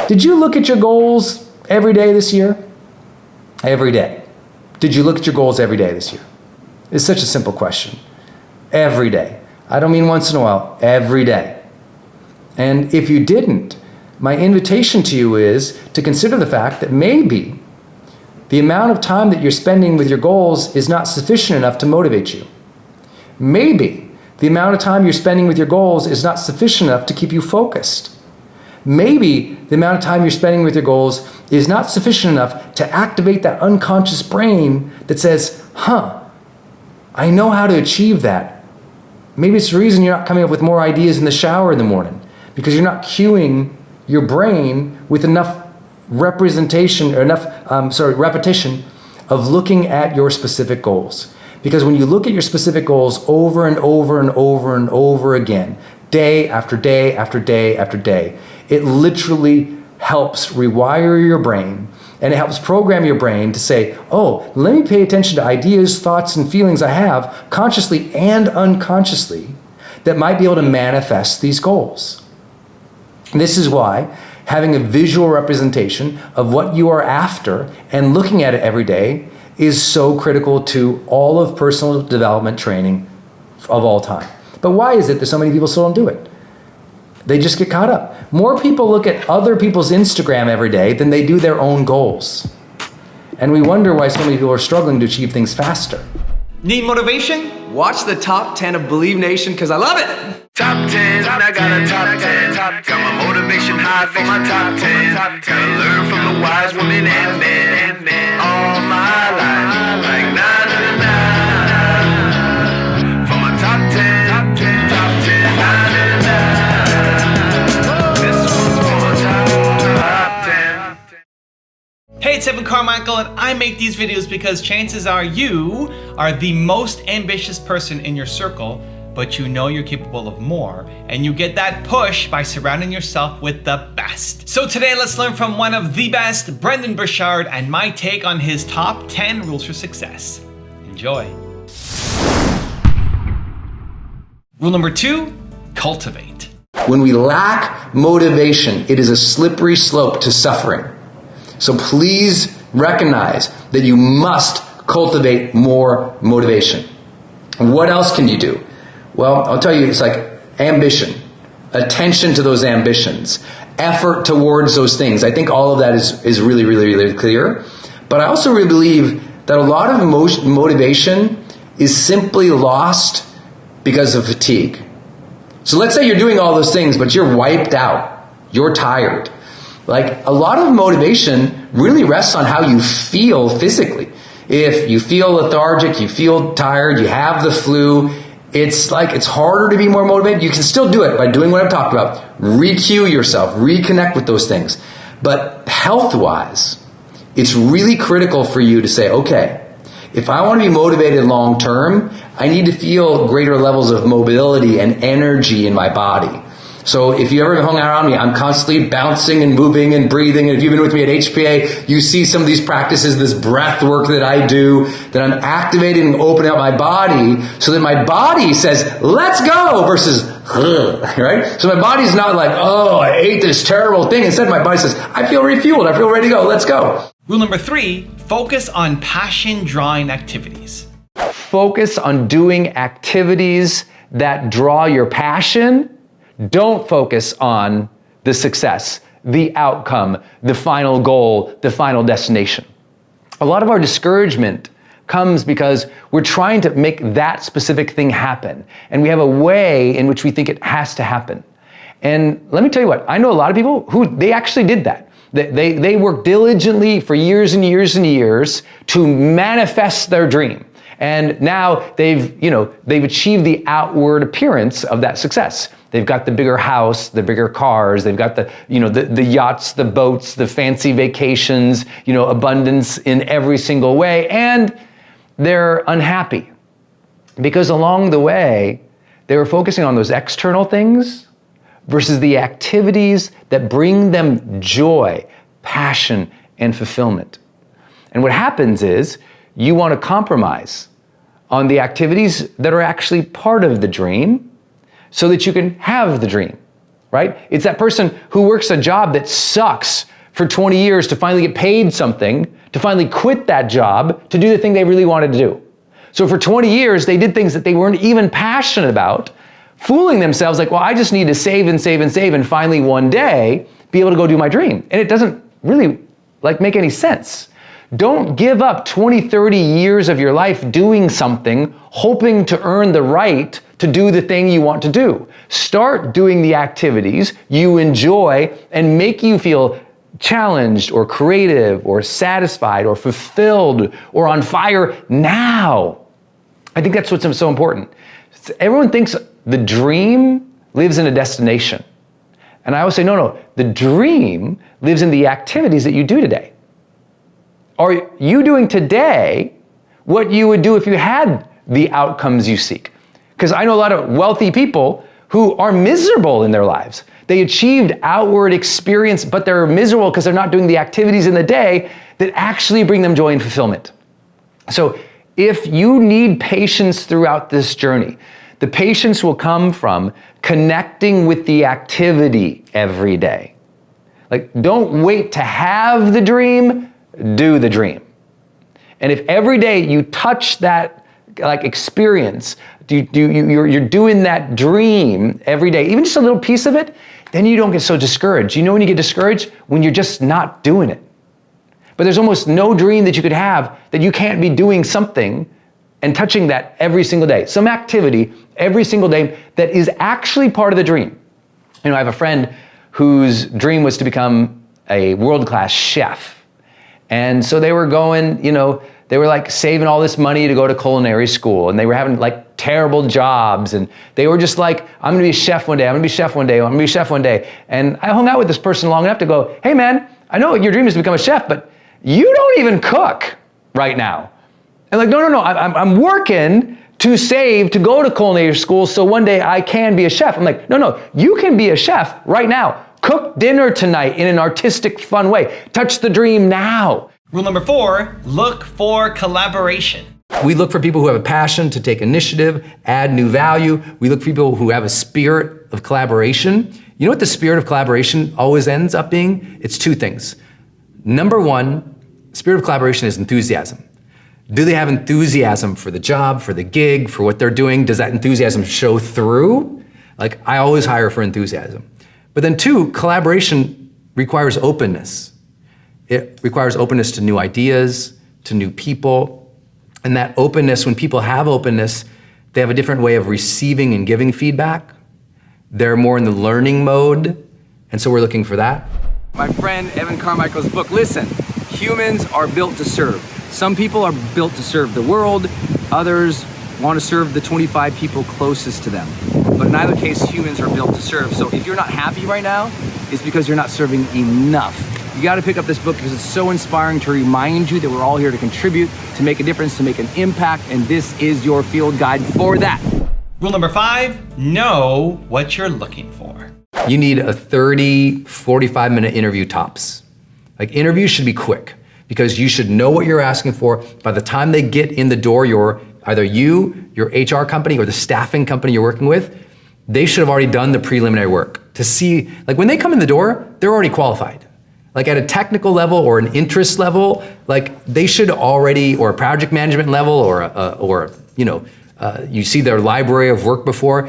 Did you look at your goals every day this year? Every day. Did you look at your goals every day this year? It's such a simple question. Every day. I don't mean once in a while, every day. And if you didn't, my invitation to you is to consider the fact that maybe the amount of time that you're spending with your goals is not sufficient enough to motivate you. Maybe the amount of time you're spending with your goals is not sufficient enough to keep you focused. Maybe the amount of time you're spending with your goals is not sufficient enough to activate that unconscious brain that says, I know how to achieve that. Maybe it's the reason you're not coming up with more ideas in the shower in the morning, because you're not cueing your brain with enough representation or repetition of looking at your specific goals. Because when you look at your specific goals over and over and over and over again, day after day after day after day, it literally helps rewire your brain, and it helps program your brain to say, oh, let me pay attention to ideas, thoughts, and feelings I have consciously and unconsciously that might be able to manifest these goals. And this is why having a visual representation of what you are after and looking at it every day is so critical to all of personal development training of all time. But why is it that so many people still don't do it? They just get caught up. More people look at other people's Instagram every day than they do their own goals. And we wonder why so many people are struggling to achieve things faster. Need motivation? Watch the top 10 of Believe Nation, because I love it. Top 10, I got a top 10. Got my motivation high for my top 10. Gotta learn from the wise women and men. All my life, like na na na na. For my top 10, top 10, top 10, na na na na. This one's for my top 10. Hey, it's Carmichael, and I make these videos because chances are you are the most ambitious person in your circle, but you know you're capable of more, and you get that push by surrounding yourself with the best. So today, let's learn from one of the best, Brendon Burchard, and my take on his top 10 rules for success. Enjoy. Rule number 2, cultivate. When we lack motivation, it is a slippery slope to suffering. So please recognize that you must cultivate more motivation. What else can you do? Well, I'll tell you, it's like ambition, attention to those ambitions, effort towards those things. I think all of that is really, really, really clear. But I also really believe that a lot of motivation is simply lost because of fatigue. So let's say you're doing all those things, but you're wiped out. You're tired. Like, a lot of motivation really rests on how you feel physically. If you feel lethargic, you feel tired, you have the flu, it's harder to be more motivated. You can still do it by doing what I've talked about. Re-cue yourself, reconnect with those things. But health-wise, it's really critical for you to say, okay, if I want to be motivated long term, I need to feel greater levels of mobility and energy in my body. So if you ever hung out around me, I'm constantly bouncing and moving and breathing. And if you've been with me at HPA, you see some of these practices, this breath work that I do, that I'm activating and opening up my body so that my body says, let's go, versus, right? So my body's not like, oh, I ate this terrible thing. Instead, my body says, I feel refueled. I feel ready to go. Let's go. Rule number 3, focus on passion-drawing activities. Focus on doing activities that draw your passion. Don't focus on the success, the outcome, the final goal, the final destination. A lot of our discouragement comes because we're trying to make that specific thing happen. And we have a way in which we think it has to happen. And let me tell you what, I know a lot of people who, they actually did that. They worked diligently for years and years and years to manifest their dream. And now they've achieved the outward appearance of that success. They've got the bigger house, the bigger cars, they've got the yachts, the boats, the fancy vacations, abundance in every single way, and they're unhappy. Because along the way, they were focusing on those external things versus the activities that bring them joy, passion, and fulfillment. And what happens is, you want to compromise on the activities that are actually part of the dream so that you can have the dream, right? It's that person who works a job that sucks for 20 years to finally get paid something, to finally quit that job, to do the thing they really wanted to do. So for 20 years, they did things that they weren't even passionate about, fooling themselves like, well, I just need to save and save and save and finally one day be able to go do my dream. And it doesn't really make any sense. Don't give up 20, 30 years of your life doing something, hoping to earn the right to do the thing you want to do. Start doing the activities you enjoy and make you feel challenged or creative or satisfied or fulfilled or on fire now. I think that's what's so important. Everyone thinks the dream lives in a destination. And I always say, no, the dream lives in the activities that you do today. Are you doing today what you would do if you had the outcomes you seek? Because I know a lot of wealthy people who are miserable in their lives. They achieved outward experience, but they're miserable because they're not doing the activities in the day that actually bring them joy and fulfillment. So if you need patience throughout this journey, the patience will come from connecting with the activity every day. Don't wait to have the dream, do the dream. And if every day you touch that experience, you're doing that dream every day, even just a little piece of it, then you don't get so discouraged. You know when you get discouraged? When you're just not doing it. But there's almost no dream that you could have that you can't be doing something and touching that every single day. Some activity every single day that is actually part of the dream. I have a friend whose dream was to become a world-class chef. And so they were going, they were saving all this money to go to culinary school, and they were having terrible jobs, and they were just I'm gonna be a chef one day, I'm gonna be a chef one day, I'm gonna be a chef one day. And I hung out with this person long enough to go, hey man, I know your dream is to become a chef, but you don't even cook right now. And no, I'm working to save to go to culinary school so one day I can be a chef. I'm no, you can be a chef right now. Cook dinner tonight in an artistic, fun way. Touch the dream now. Rule number 4, look for collaboration. We look for people who have a passion to take initiative, add new value. We look for people who have a spirit of collaboration. You know what the spirit of collaboration always ends up being? It's 2 things. Number 1, spirit of collaboration is enthusiasm. Do they have enthusiasm for the job, for the gig, for what they're doing? Does that enthusiasm show through? I always hire for enthusiasm. But then 2, collaboration requires openness. It requires openness to new ideas, to new people. And that openness, when people have openness, they have a different way of receiving and giving feedback. They're more in the learning mode. And so we're looking for that. My friend Evan Carmichael's book, listen, humans are built to serve. Some people are built to serve the world. Others want to serve the 25 people closest to them. But in either case, humans are built to serve. So if you're not happy right now, it's because you're not serving enough. You got to pick up this book because it's so inspiring to remind you that we're all here to contribute, to make a difference, to make an impact, and this is your field guide for that. Rule number 5, know what you're looking for. You need a 30, 45-minute interview tops. Interviews should be quick because you should know what you're asking for. By the time they get in the door, your HR company or the staffing company you're working with, they should have already done the preliminary work to see, when they come in the door, they're already qualified. At a technical level or an interest level, they should already, or a project management level, or you see their library of work before,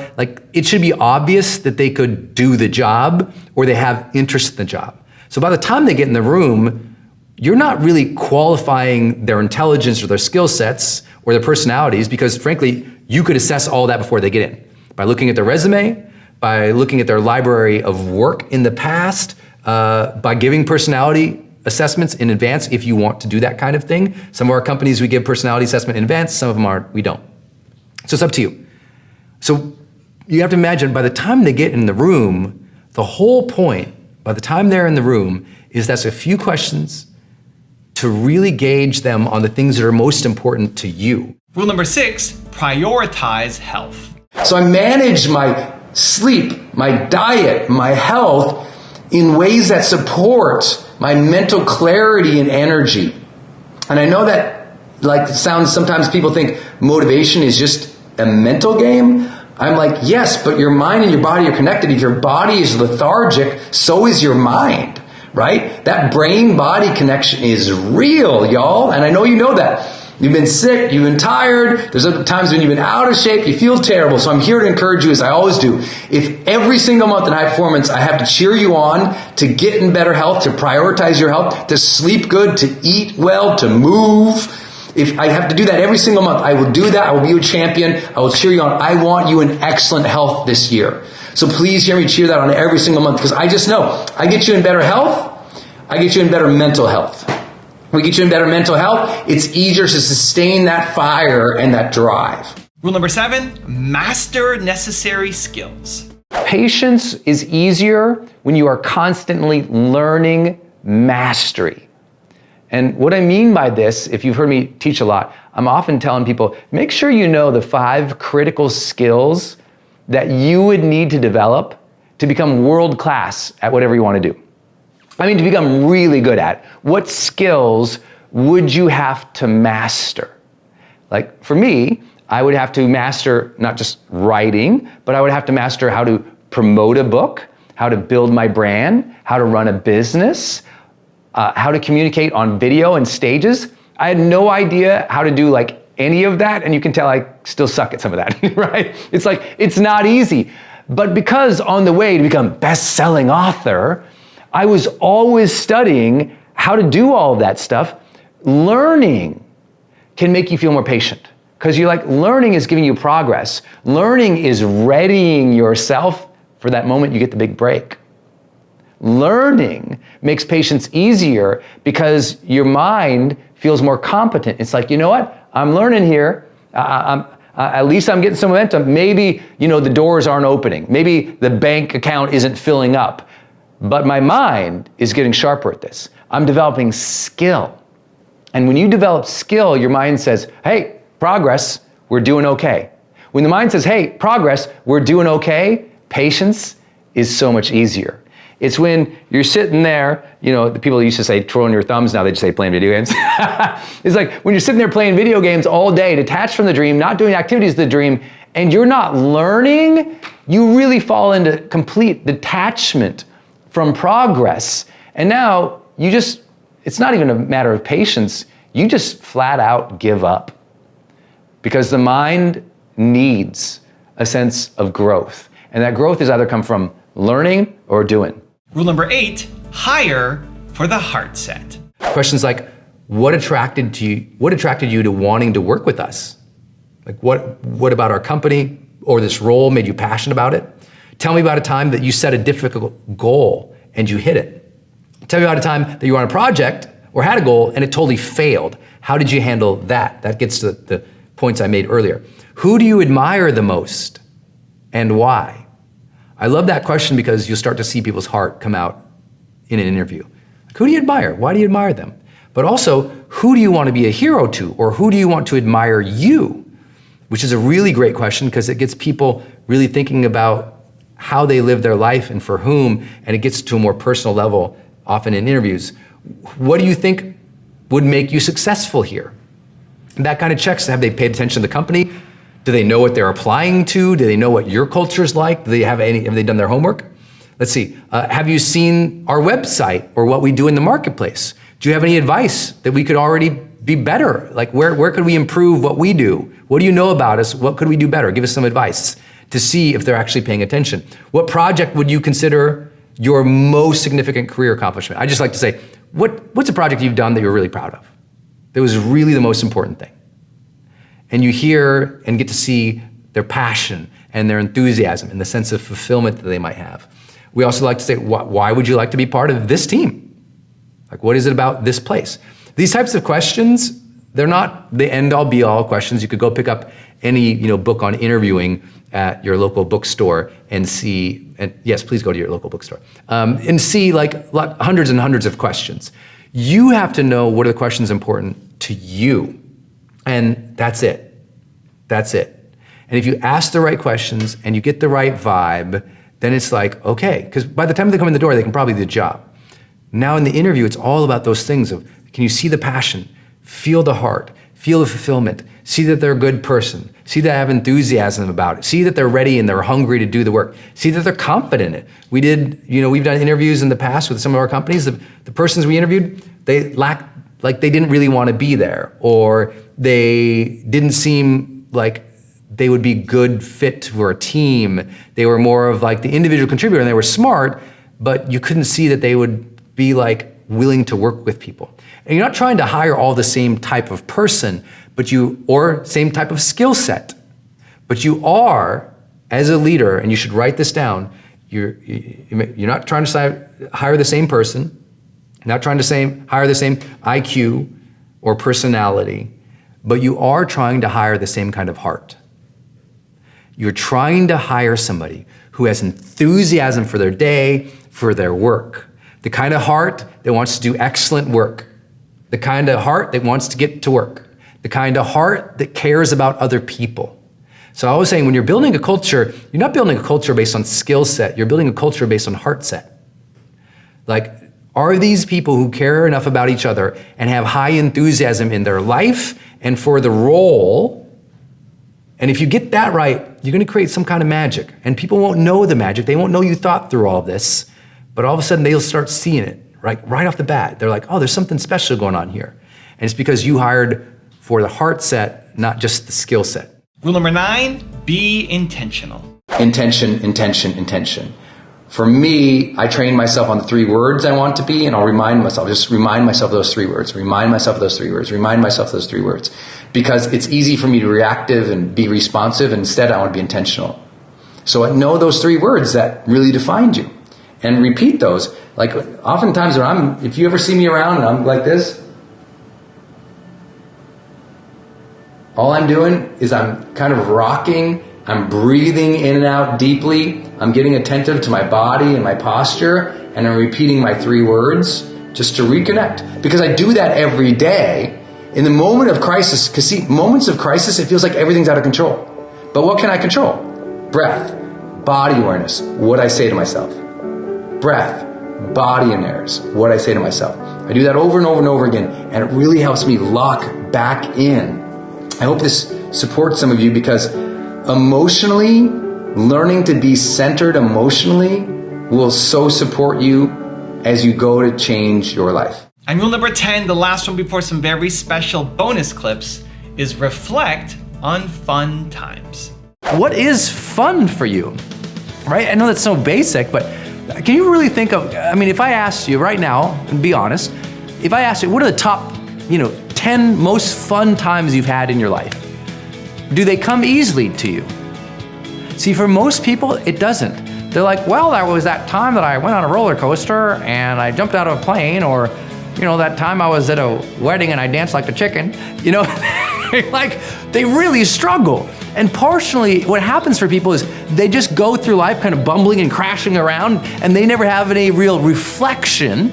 it should be obvious that they could do the job or they have interest in the job. So by the time they get in the room, you're not really qualifying their intelligence or their skill sets or their personalities because frankly, you could assess all that before they get in. By looking at their resume, by looking at their library of work in the past, by giving personality assessments in advance if you want to do that kind of thing. Some of our companies, we give personality assessment in advance, some of them aren't, we don't. So it's up to you. So you have to imagine by the time they get in the room, the whole point, by the time they're in the room, is that's a few questions to really gauge them on the things that are most important to you. Rule number 6, prioritize health. So I manage my sleep, my diet, my health in ways that support my mental clarity and energy. And I know that sometimes people think motivation is just a mental game, I'm like, yes, but your mind and your body are connected. If your body is lethargic, so is your mind, right? That brain-body connection is real, y'all. And I know you know that. You've been sick, you've been tired, there's other times when you've been out of shape, you feel terrible. So I'm here to encourage you, as I always do. If every single month in High Performance, I have to cheer you on to get in better health, to prioritize your health, to sleep good, to eat well, to move. If I have to do that every single month, I will do that. I will be your champion. I will cheer you on. I want you in excellent health this year. So please hear me cheer that on every single month, because I just know I get you in better health. I get you in better mental health. We get you in better mental health. It's easier to sustain that fire and that drive. Rule number 7, master necessary skills. Patience is easier when you are constantly learning mastery. And what I mean by this, if you've heard me teach a lot, I'm often telling people, make sure you know the 5 critical skills that you would need to develop to become world class at whatever you want to do. I mean, to become really good at. What skills would you have to master? Like for me, I would have to master not just writing, but I would have to master how to promote a book, how to build my brand, how to run a business, how to communicate on video and stages. I had no idea how to do like any of that, and you can tell I still suck at some of that, right? It's like, it's not easy. But because on the way to become best-selling author, I was always studying how to do all of that stuff. Learning can make you feel more patient, because you're like, learning is giving you progress. Learning is readying yourself for that moment you get the big break. Learning makes patience easier because your mind feels more competent. It's like, you know what? I'm learning here. At least I'm getting some momentum. Maybe, the doors aren't opening. Maybe the bank account isn't filling up. But my mind is getting sharper at this. I'm developing skill. And when you develop skill, your mind says, hey, progress, we're doing okay. When the mind says, hey, progress, we're doing okay, patience is so much easier. It's when you're sitting there, the people used to say twirling your thumbs, now they just say playing video games. It's like when you're sitting there playing video games all day, detached from the dream, not doing activities of the dream, and you're not learning, you really fall into complete detachment from progress. And now it's not even a matter of patience, you just flat out give up. Because the mind needs a sense of growth. And that growth is either come from learning or doing. Rule number 8, hire for the heart set. Questions like, what attracted you to wanting to work with us? Like what about our company or this role made you passionate about it? Tell me about a time that you set a difficult goal and you hit it. Tell me about a time that you were on a project or had a goal and it totally failed. How did you handle that? That gets to the points I made earlier. Who do you admire the most and why? I love that question because you'll start to see people's heart come out in an interview. Like, who do you admire? Why do you admire them? But also, who do you want to be a hero to, or who do you want to admire you? Which is a really great question because it gets people really thinking about how they live their life and for whom, and it gets to a more personal level, often in interviews. What do you think would make you successful here? And that kind of checks, have they paid attention to the company? Do they know what they're applying to? Do they know what your culture is like? Have they done their homework? Let's see, have you seen our website or what we do in the marketplace? Do you have any advice that we could already be better? Like where could we improve what we do? What do you know about us? What could we do better? Give us some advice to see if they're actually paying attention. What project would you consider your most significant career accomplishment? I just like to say, what's a project you've done that you're really proud of? That was really the most important thing. And you hear and get to see their passion and their enthusiasm and the sense of fulfillment that they might have. We also like to say, why would you like to be part of this team? Like, what is it about this place? These types of questions, they're not the end-all be-all questions. You could go pick up any book on interviewing at your local bookstore and see, and yes, please go to your local bookstore, and see hundreds and hundreds of questions. You have to know what are the questions important to you. And that's it. That's it. And if you ask the right questions and you get the right vibe, then it's like, okay, because by the time they come in the door, they can probably do the job. Now in the interview, it's all about those things of, can you see the passion, feel the heart, feel the fulfillment, see that they're a good person, see that they have enthusiasm about it, see that they're ready and they're hungry to do the work, see that they're confident in it. We've done interviews in the past with some of our companies. The persons we interviewed, they didn't really want to be there, or they didn't seem like they would be good fit for a team. They were more of like the individual contributor, and they were smart, but you couldn't see that they would be like willing to work with people. And you're not trying to hire all the same type of person, or same type of skill set, but you are, as a leader, and you should write this down, you're not trying to hire the same person, not trying to hire the same IQ or personality, but you are trying to hire the same kind of heart. You're trying to hire somebody who has enthusiasm for their day, for their work. The kind of heart that wants to do excellent work. The kind of heart that wants to get to work. The kind of heart that cares about other people. So I was saying, when you're building a culture, you're not building a culture based on skill set, you're building a culture based on heart set. Like, are these people who care enough about each other and have high enthusiasm in their life and for the role? And if you get that right, you're gonna create some kind of magic. And people won't know the magic, they won't know you thought through all of this, but all of a sudden they'll start seeing it, right off the bat. They're like, oh, there's something special going on here. And it's because you hired for the heart set, not just the skill set. Rule number 9, be intentional. Intention, intention, intention. For me, I train myself on the 3 words I want to be, and I'll remind myself those 3 words, remind myself those 3 words, remind myself those 3 words. Because it's easy for me to be reactive and be responsive, and instead I want to be intentional. So I know those 3 words that really defined you. And repeat those. Like, oftentimes if you ever see me around and I'm like this, all I'm doing is I'm kind of rocking, I'm breathing in and out deeply, I'm getting attentive to my body and my posture, and I'm repeating my 3 words just to reconnect. Because I do that every day. In the moment of crisis, because see, moments of crisis, it feels like everything's out of control. But what can I control? Breath, body awareness, what I say to myself. Breath, body awareness, what I say to myself. I do that over and over and over again, and it really helps me lock back in. I hope this supports some of you, because emotionally, learning to be centered emotionally will so support you as you go to change your life. And rule number 10, the last one before some very special bonus clips, is reflect on fun times. What is fun for you? Right? I know that's so basic, but can you really think of, if I asked you right now, and be honest, if I asked you, what are the top, 10 most fun times you've had in your life? Do they come easily to you? See, for most people, it doesn't. They're like, well, there was that time that I went on a roller coaster and I jumped out of a plane, or, that time I was at a wedding and I danced like a chicken. Like, they really struggle. And partially what happens for people is they just go through life kind of bumbling and crashing around, and they never have any real reflection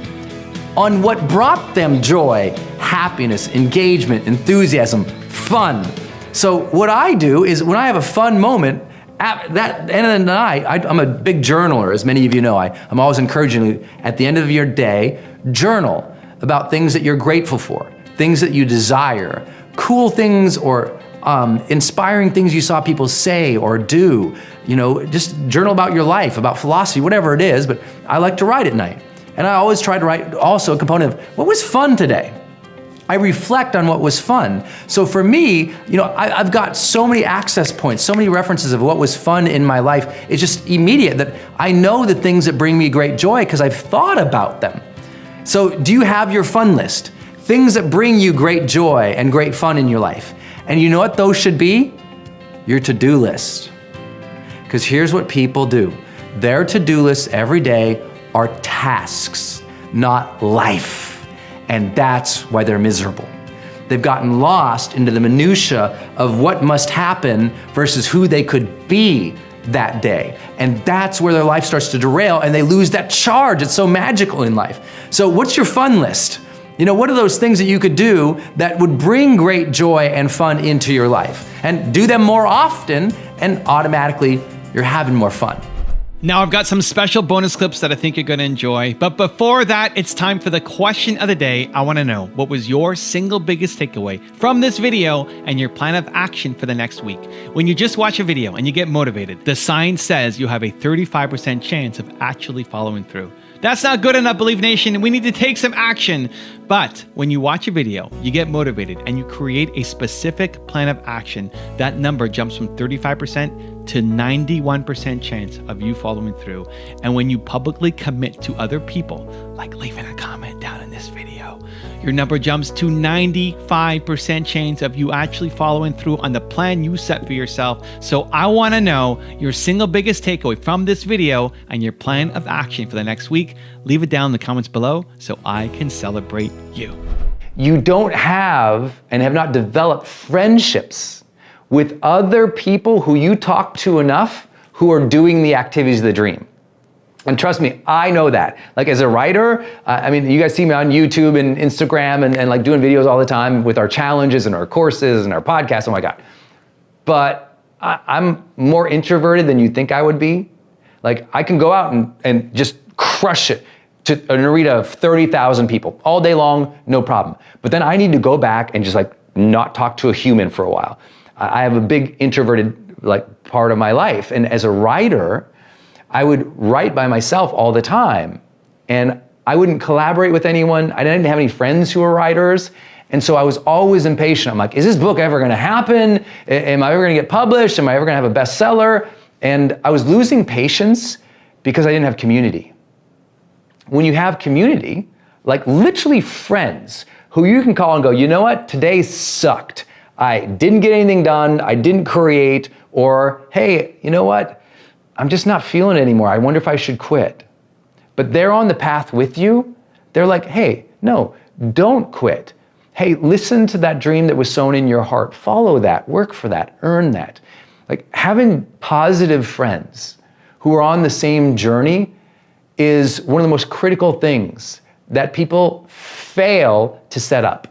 on what brought them joy, happiness, engagement, enthusiasm, fun. So what I do is, when I have a fun moment, at that end of the night, I'm a big journaler, as many of you know. I'm always encouraging you, at the end of your day, journal about things that you're grateful for, things that you desire, cool things or inspiring things you saw people say or do. Just journal about your life, about philosophy, whatever it is, but I like to write at night. And I always try to write also a component of, what was fun today? I reflect on what was fun. So for me, I've got so many access points, so many references of what was fun in my life. It's just immediate that I know the things that bring me great joy because I've thought about them. So do you have your fun list? Things that bring you great joy and great fun in your life. And you know what those should be? Your to-do list. Because here's what people do. Their to-do lists every day are tasks, not life. And that's why they're miserable. They've gotten lost into the minutia of what must happen versus who they could be that day. And that's where their life starts to derail, and they lose that charge. It's so magical in life. So what's your fun list? What are those things that you could do that would bring great joy and fun into your life? And do them more often, and automatically you're having more fun. Now I've got some special bonus clips that I think you're gonna enjoy. But before that, it's time for the question of the day. I wanna know, what was your single biggest takeaway from this video and your plan of action for the next week? When you just watch a video and you get motivated, the science says you have a 35% chance of actually following through. That's not good enough, Believe Nation. We need to take some action. But when you watch a video, you get motivated and you create a specific plan of action, that number jumps from 35% to 91% chance of you following through. And when you publicly commit to other people, like leaving a comment down in this video, your number jumps to 95% chance of you actually following through on the plan you set for yourself. So I want to know your single biggest takeaway from this video and your plan of action for the next week. Leave it down in the comments below so I can celebrate you. You don't have and have not developed friendships with other people who you talk to enough who are doing the activities of the dream. And trust me, I know that. Like as a writer, I mean, you guys see me on YouTube and Instagram and like doing videos all the time with our challenges and our courses and our podcasts, oh my God. But I'm more introverted than you think I would be. Like I can go out and just crush it to an arena of 30,000 people all day long, no problem. But then I need to go back and just like not talk to a human for a while. I have a big introverted like part of my life. And as a writer, I would write by myself all the time and I wouldn't collaborate with anyone. I didn't have any friends who were writers. And so I was always impatient. I'm like, is this book ever gonna happen? Am I ever gonna get published? Am I ever gonna have a bestseller? And I was losing patience because I didn't have community. When you have community, like literally friends who you can call and go, you know what, today sucked. I didn't get anything done, I didn't create, or hey, you know what? I'm just not feeling it anymore. I wonder if I should quit. But they're on the path with you. They're like, hey, no, don't quit. Hey, listen to that dream that was sown in your heart. Follow that, work for that, earn that. Like having positive friends who are on the same journey is one of the most critical things that people fail to set up.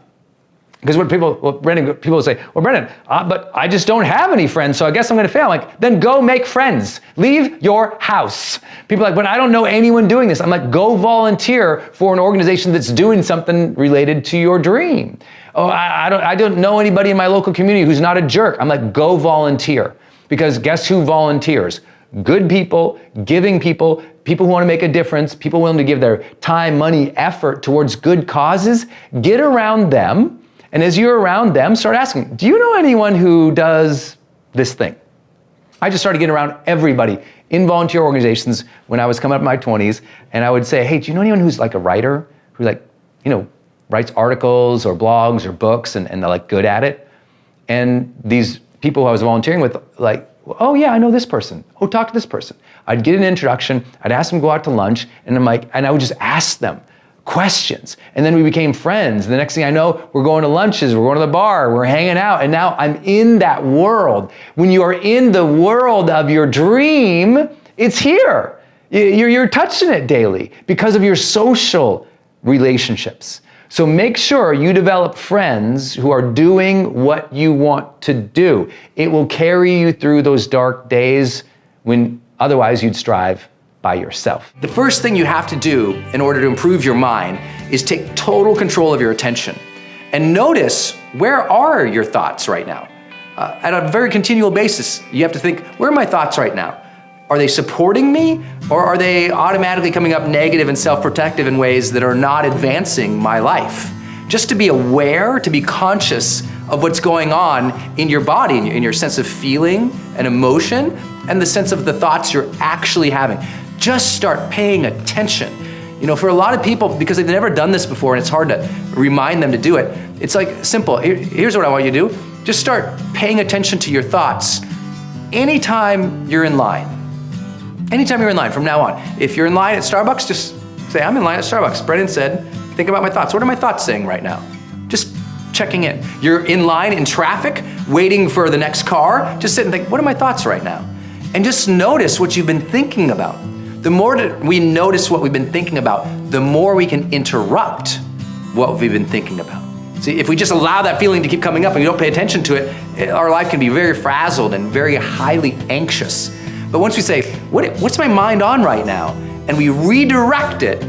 Because what people will say, well, Brendon, but I just don't have any friends, so I guess I'm gonna fail. I'm like, then go make friends. Leave your house. People are like, but I don't know anyone doing this. I'm like, go volunteer for an organization that's doing something related to your dream. Oh, I don't know anybody in my local community who's not a jerk. I'm like, go volunteer. Because guess who volunteers? Good people, giving people, people who want to make a difference, people willing to give their time, money, effort towards good causes. Get around them. And as you're around them, start asking, do you know anyone who does this thing? I just started getting around everybody in volunteer organizations when I was coming up in my 20s. And I would say, hey, do you know anyone who's like a writer, who like, you know, writes articles or blogs or books and they're like good at it? And these people who I was volunteering with, like, oh yeah, I know this person. Oh, talk to this person. I'd get an introduction. I'd ask them to go out to lunch. And I'm like, and I would just ask them questions. And then we became friends. The next thing I know, we're going to lunches, we're going to the bar, we're hanging out. And now I'm in that world. When you are in the world of your dream, it's here. You're touching it daily because of your social relationships. So make sure you develop friends who are doing what you want to do. It will carry you through those dark days when otherwise you'd strive by yourself. The first thing you have to do in order to improve your mind is take total control of your attention and notice, where are your thoughts right now? At a very continual basis, you have to think, where are my thoughts right now? Are they supporting me, or are they automatically coming up negative and self-protective in ways that are not advancing my life? Just to be aware, to be conscious of what's going on in your body, in your sense of feeling and emotion, and the sense of the thoughts you're actually having. Just start paying attention. You know, for a lot of people, because they've never done this before and it's hard to remind them to do it, it's like simple. Here's what I want you to do. Just start paying attention to your thoughts anytime you're in line. Anytime you're in line from now on. If you're in line at Starbucks, just say, I'm in line at Starbucks. Brendon said, think about my thoughts. What are my thoughts saying right now? Just checking in. You're in line in traffic, waiting for the next car. Just sit and think, what are my thoughts right now? And just notice what you've been thinking about. The more that we notice what we've been thinking about, the more we can interrupt what we've been thinking about. See, if we just allow that feeling to keep coming up and you don't pay attention to it, our life can be very frazzled and very highly anxious. But once we say, what's my mind on right now? And we redirect it,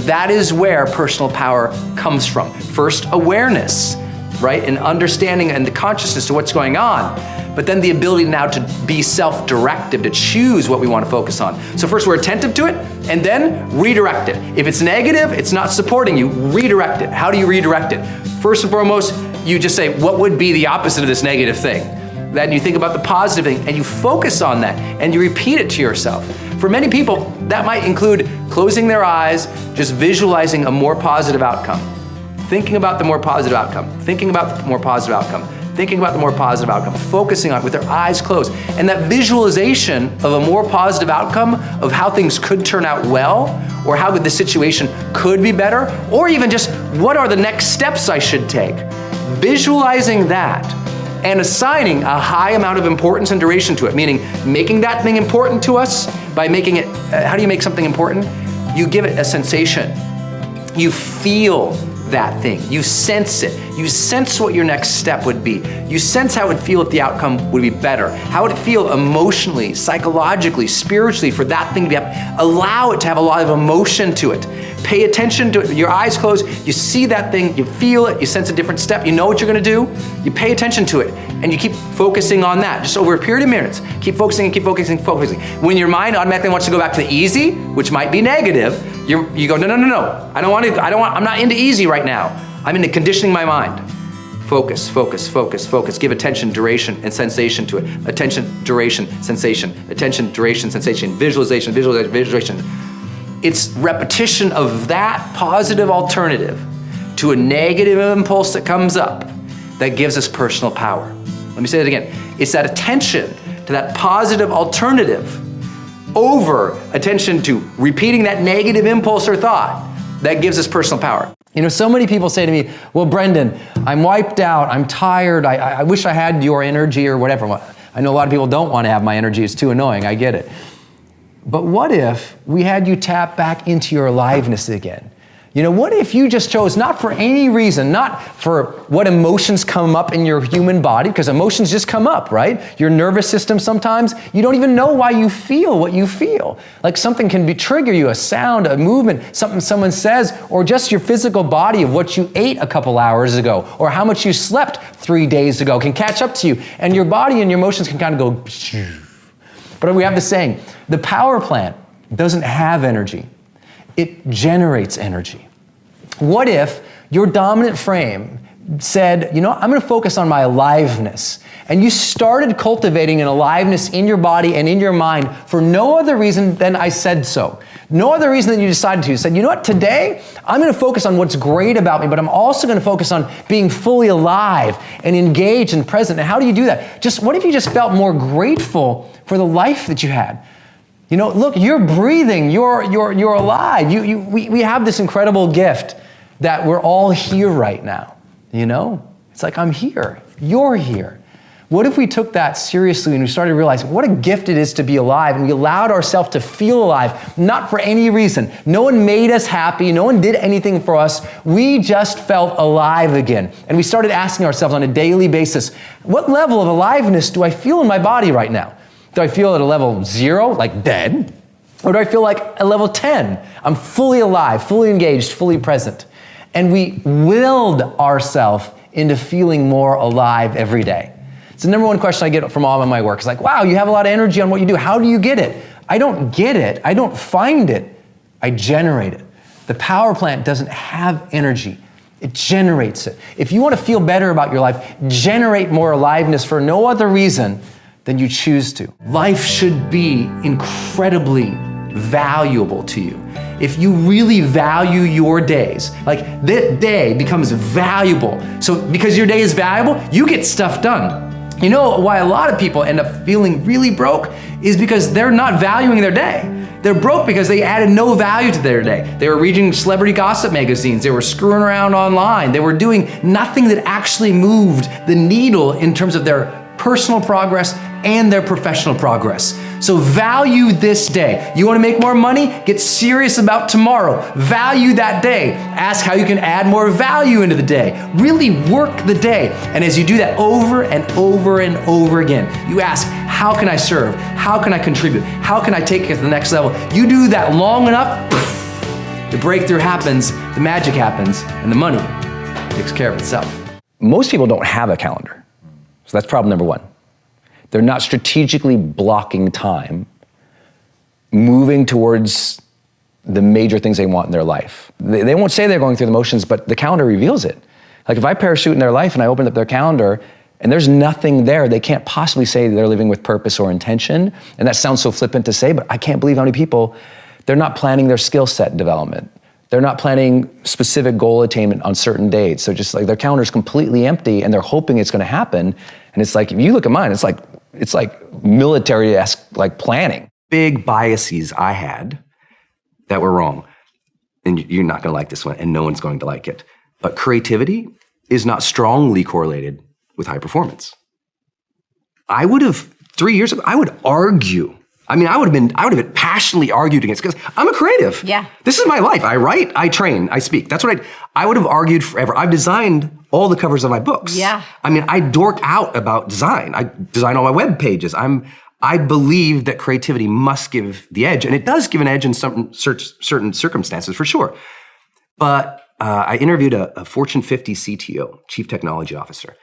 that is where personal power comes from. First, awareness, right? And understanding and the consciousness to what's going on. But then the ability now to be self-directive, to choose what we want to focus on. So first we're attentive to it, and then redirect it. If it's negative, it's not supporting you, redirect it. How do you redirect it? First and foremost, you just say, what would be the opposite of this negative thing? Then you think about the positive thing, and you focus on that, and you repeat it to yourself. For many people, that might include closing their eyes, just visualizing a more positive outcome. Thinking about the more positive outcome, thinking about the more positive outcome, thinking about the more positive outcome, focusing on it with their eyes closed. And that visualization of a more positive outcome of how things could turn out well, or how the situation could be better, or even just what are the next steps I should take. Visualizing that and assigning a high amount of importance and duration to it, meaning making that thing important to us by making it, how do you make something important? You give it a sensation. You feel that thing. You sense it. You sense what your next step would be. You sense how it would feel if the outcome would be better. How would it feel emotionally, psychologically, spiritually for that thing to be happening? Allow it to have a lot of emotion to it. Pay attention to it. Your eyes closed, you see that thing, you feel it, you sense a different step, you know what you're gonna do, you pay attention to it, and you keep focusing on that, just over a period of minutes. Keep focusing and keep focusing, focusing. When your mind automatically wants to go back to the easy, which might be negative, you go, no. I'm not into easy right now. I'm into conditioning my mind. Focus, focus, focus, focus. Give attention, duration, and sensation to it. Attention, duration, sensation. Attention, duration, sensation. Visualization, visualization, visualization. It's repetition of that positive alternative to a negative impulse that comes up that gives us personal power. Let me say that again. It's that attention to that positive alternative over attention to repeating that negative impulse or thought that gives us personal power. You know, so many people say to me, well, Brendon, I'm wiped out, I'm tired, I wish I had your energy or whatever. I know a lot of people don't want to have my energy, it's too annoying, I get it. But what if we had you tap back into your aliveness again? You know, what if you just chose, not for any reason, not for what emotions come up in your human body, because emotions just come up, right? Your nervous system sometimes, you don't even know why you feel what you feel. Like something can trigger you, a sound, a movement, something someone says, or just your physical body of what you ate a couple hours ago, or how much you slept 3 days ago can catch up to you, and your body and your emotions can kind of go, but we have the saying, the power plant doesn't have energy. It generates energy. What if your dominant frame said, you know, I'm gonna focus on my aliveness, and you started cultivating an aliveness in your body and in your mind for no other reason than I said so. No other reason than you decided to. You said, you know what, today I'm gonna focus on what's great about me, but I'm also gonna focus on being fully alive and engaged and present. And how do you do that? What if you just felt more grateful for the life that you had? You know, look, you're breathing, you're alive. We have this incredible gift that we're all here right now, you know? It's like, I'm here, you're here. What if we took that seriously and we started realizing what a gift it is to be alive, and we allowed ourselves to feel alive, not for any reason. No one made us happy, no one did anything for us. We just felt alive again. And we started asking ourselves on a daily basis, what level of aliveness do I feel in my body right now? Do I feel at a level 0, like dead? Or do I feel like a level 10? I'm fully alive, fully engaged, fully present. And we willed ourselves into feeling more alive every day. It's the number one question I get from all of my work. It's like, wow, you have a lot of energy on what you do. How do you get it? I don't get it. I don't find it. I generate it. The power plant doesn't have energy. It generates it. If you want to feel better about your life, generate more aliveness for no other reason than you choose to. Life should be incredibly valuable to you. If you really value your days, like that day becomes valuable. So because your day is valuable, you get stuff done. You know why a lot of people end up feeling really broke is because they're not valuing their day. They're broke because they added no value to their day. They were reading celebrity gossip magazines. They were screwing around online. They were doing nothing that actually moved the needle in terms of their personal progress and their professional progress. So value this day. You want to make more money? Get serious about tomorrow. Value that day. Ask how you can add more value into the day. Really work the day. And as you do that over and over and over again, you ask, How can I serve? How can I contribute? How can I take it to the next level? You do that long enough, poof, the breakthrough happens, the magic happens, and the money takes care of itself. Most people don't have a calendar. So that's problem number one. They're not strategically blocking time, moving towards the major things they want in their life. They won't say they're going through the motions, but the calendar reveals it. Like if I parachute in their life and I open up their calendar and there's nothing there, they can't possibly say they're living with purpose or intention. And that sounds so flippant to say, but I can't believe how many people, they're not planning their skill set development. They're not planning specific goal attainment on certain dates. So just like their calendar's completely empty and they're hoping it's gonna happen. And it's like, if you look at mine, it's like military-esque like planning. Big biases I had that were wrong. And you're not gonna like this one, and no one's going to like it. But creativity is not strongly correlated with high performance. I would have, 3 years ago, I would argue. I mean, I would have been passionately argued against, because I'm a creative. Yeah. This is my life. I write, I train, I speak. That's what I would have argued forever. I've designed all the covers of my books. Yeah. I mean, I dork out about design. I design all my web pages. I believe that creativity must give the edge, and it does give an edge in some certain circumstances, for sure. But I interviewed a Fortune 50 CTO, Chief Technology Officer.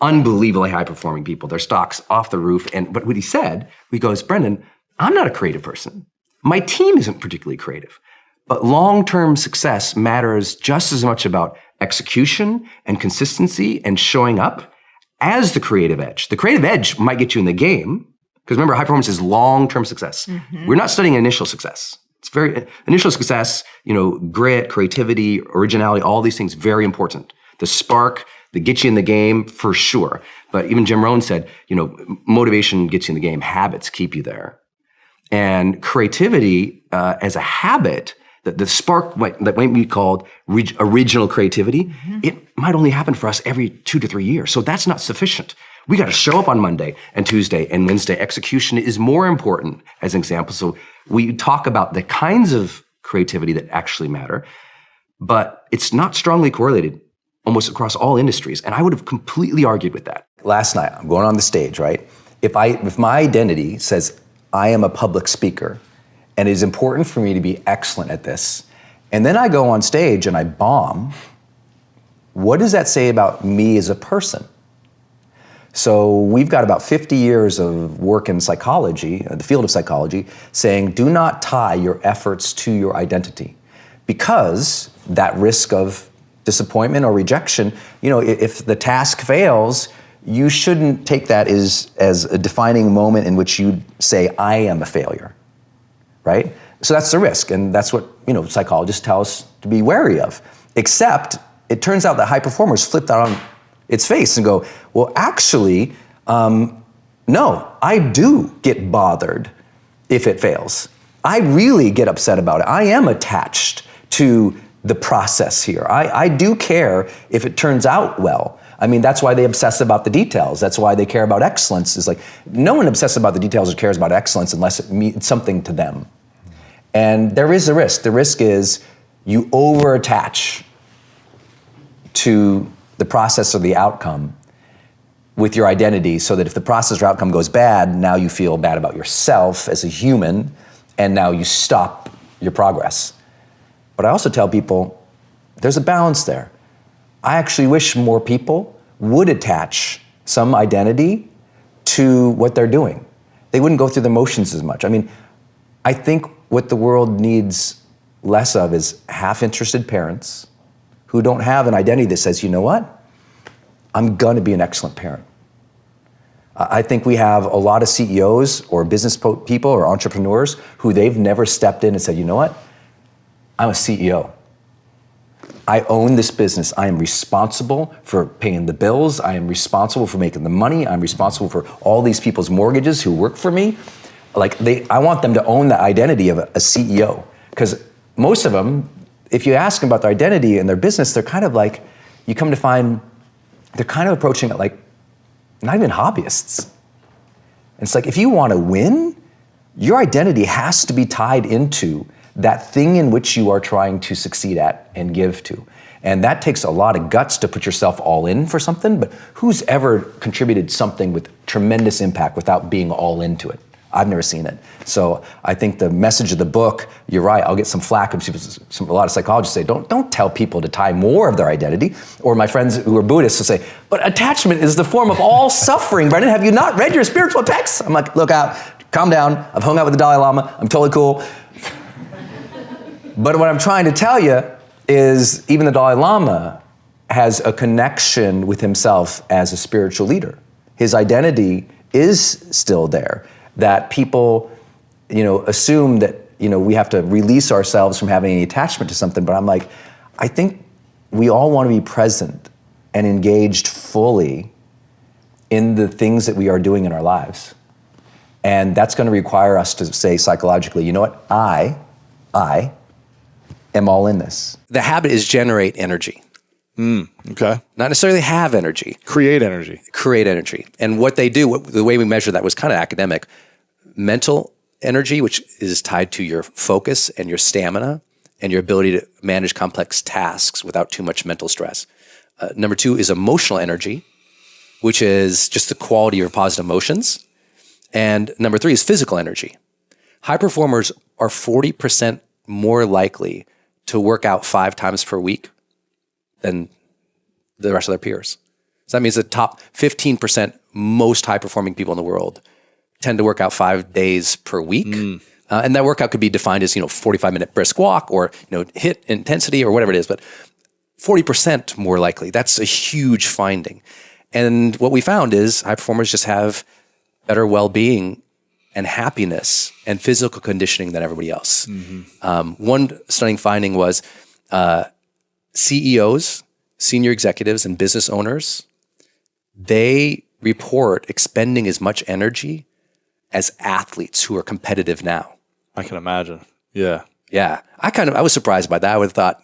Unbelievably high-performing people. Their stock's off the roof. But what he said, he goes, Brendon, I'm not a creative person. My team isn't particularly creative. But long-term success matters just as much about execution and consistency and showing up as the creative edge. The creative edge might get you in the game, because remember, high performance is long-term success. Mm-hmm. We're not studying initial success. It's very, initial success, grit, creativity, originality, all these things, very important. The spark that gets you in the game, for sure. But even Jim Rohn said, motivation gets you in the game, habits keep you there. And creativity as a habit, the spark that might be called original creativity, mm-hmm. It might only happen for us every 2 to 3 years. So that's not sufficient. We got to show up on Monday and Tuesday and Wednesday. Execution is more important, as an example. So we talk about the kinds of creativity that actually matter, but it's not strongly correlated almost across all industries. And I would have completely argued with that. Last night, I'm going on the stage, right? If my identity says I am a public speaker and it is important for me to be excellent at this, and then I go on stage and I bomb, what does that say about me as a person? So we've got about 50 years of work in psychology, the field of psychology, saying do not tie your efforts to your identity, because that risk of disappointment or rejection, if the task fails, you shouldn't take that as a defining moment in which you say, I am a failure, right? So that's the risk, and that's what psychologists tell us to be wary of. Except, it turns out that high performers flip that on its face and go, well, actually, no, I do get bothered if it fails. I really get upset about it. I am attached to the process here. I do care if it turns out well. I mean, that's why they obsess about the details. That's why they care about excellence. It's like, no one obsesses about the details or cares about excellence unless it means something to them. And there is a risk. The risk is you over-attach to the process or the outcome with your identity, so that if the process or outcome goes bad, now you feel bad about yourself as a human, and now you stop your progress. But I also tell people, there's a balance there. I actually wish more people would attach some identity to what they're doing. They wouldn't go through the motions as much. I mean, I think what the world needs less of is half-interested parents who don't have an identity that says, you know what? I'm gonna be an excellent parent. I think we have a lot of CEOs or business people or entrepreneurs who they've never stepped in and said, you know what? I'm a CEO. I own this business. I am responsible for paying the bills. I am responsible for making the money. I'm responsible for all these people's mortgages who work for me. I want them to own the identity of a CEO, because most of them, if you ask them about their identity and their business, they're kind of like, you come to find, they're kind of approaching it like not even hobbyists. And it's like, if you want to win, your identity has to be tied into that thing in which you are trying to succeed at and give to. And that takes a lot of guts to put yourself all in for something, but who's ever contributed something with tremendous impact without being all into it? I've never seen it. So I think the message of the book, you're right, I'll get some flack from a lot of psychologists say, don't tell people to tie more of their identity. Or my friends who are Buddhists will say, but attachment is the form of all suffering. Brendon, have you not read your spiritual texts? I'm like, look out, calm down. I've hung out with the Dalai Lama. I'm totally cool. But what I'm trying to tell you is even the Dalai Lama has a connection with himself as a spiritual leader. His identity is still there. That people, assume that, we have to release ourselves from having any attachment to something. But I'm like, I think we all want to be present and engaged fully in the things that we are doing in our lives. And that's going to require us to say psychologically, you know what? I am all in this. The habit is generate energy. Okay. Not necessarily have energy. Create energy. Create energy. And what they do, the way we measure that was kind of academic. Mental energy, which is tied to your focus and your stamina and your ability to manage complex tasks without too much mental stress. Number 2 is emotional energy, which is just the quality of your positive emotions. And number 3 is physical energy. High performers are 40% more likely to work out 5 times per week than the rest of their peers. So that means the top 15% most high-performing people in the world tend to work out 5 days per week. And that workout could be defined as, 45-minute brisk walk or, HIIT intensity or whatever it is, but 40% more likely. That's a huge finding. And what we found is high performers just have better well-being and happiness and physical conditioning than everybody else. One stunning finding was CEOs, senior executives, and business owners, they report expending as much energy as athletes who are competitive now. I can imagine. Yeah. Yeah. I was surprised by that. I would have thought,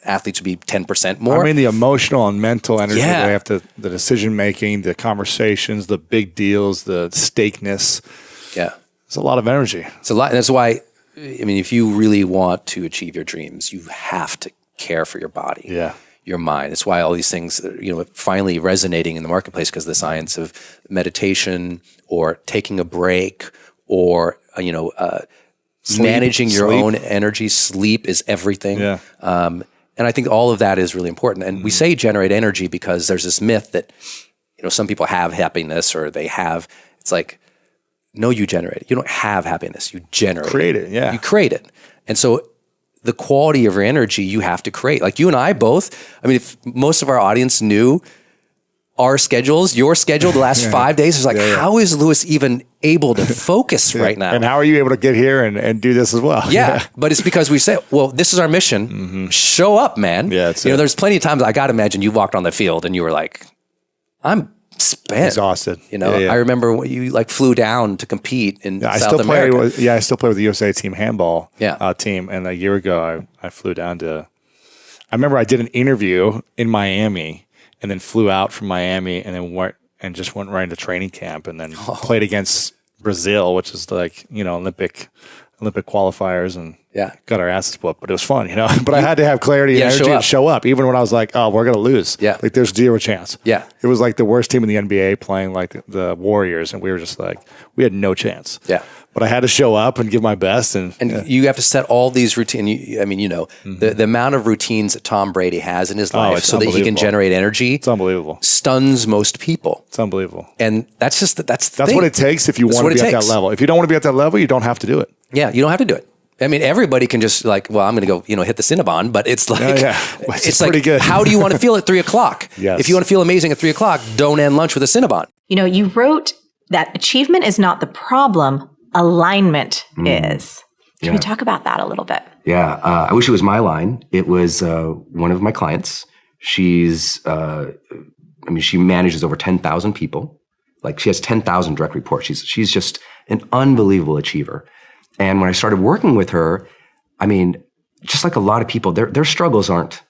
athletes would be 10% more. I mean, the emotional and mental energy Yeah. they have to, the decision making, the conversations, the big deals, the stakeness. Yeah. It's a lot of energy. It's a lot. And that's why, if you really want to achieve your dreams, you have to care for your body. Yeah. Your mind. That's why all these things, finally resonating in the marketplace because the science of meditation or taking a break or, managing your own energy, sleep is everything. Yeah. And I think all of that is really important. And we say generate energy because there's this myth that, some people have happiness or they have, it's like, no, you generate it. You don't have happiness. You generate it. Create it, yeah. You create it. And so the quality of your energy you have to create. Like you and I both, if most of our audience knew our schedules, your schedule the last 5 days, is like, how is Lewis even able to focus right now? And how are you able to get here and do this as well? Yeah. But it's because we say, well, this is our mission. Show up, man. Yeah, there's plenty of times I got to imagine you walked on the field and you were like, I'm spent. Exhausted. I remember when you flew down to compete in South America. I still play with the USA team handball team. And a year ago, I flew down I remember I did an interview in Miami and then flew out from Miami and then just went right into training camp and then played against Brazil, which is Olympic qualifiers, and got our asses whooped. But it was fun, But I had to have clarity and energy to show up, even when I was like, oh, we're going to lose. Yeah. There's zero chance. Yeah. It was like the worst team in the NBA playing like the Warriors, and we were just like, we had no chance. Yeah. But I had to show up and give my best. And you have to set all these routines. The amount of routines that Tom Brady has in his life so that he can generate energy. It's unbelievable. Stuns most people. It's unbelievable. And that's what it takes if you want to be at that level. If you don't want to be at that level, you don't have to do it. Yeah, you don't have to do it. Everybody can just I'm going to go, hit the Cinnabon, but it's like, it's pretty good. How do you want to feel at 3:00? Yes. If you want to feel amazing at 3:00, don't end lunch with a Cinnabon. You wrote that achievement is not the problem, alignment is. Can we talk about that a little bit? Yeah, I wish it was my line. It was one of my clients. She's, she manages over 10,000 people. She has 10,000 direct reports. She's just an unbelievable achiever. And when I started working with her, just like a lot of people, their struggles aren't,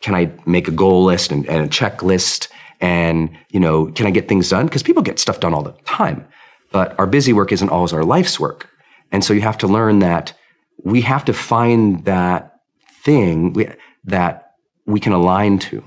can I make a goal list and a checklist and, can I get things done? Because people get stuff done all the time. But our busy work isn't always our life's work. And so you have to learn that we have to find that thing that we can align to.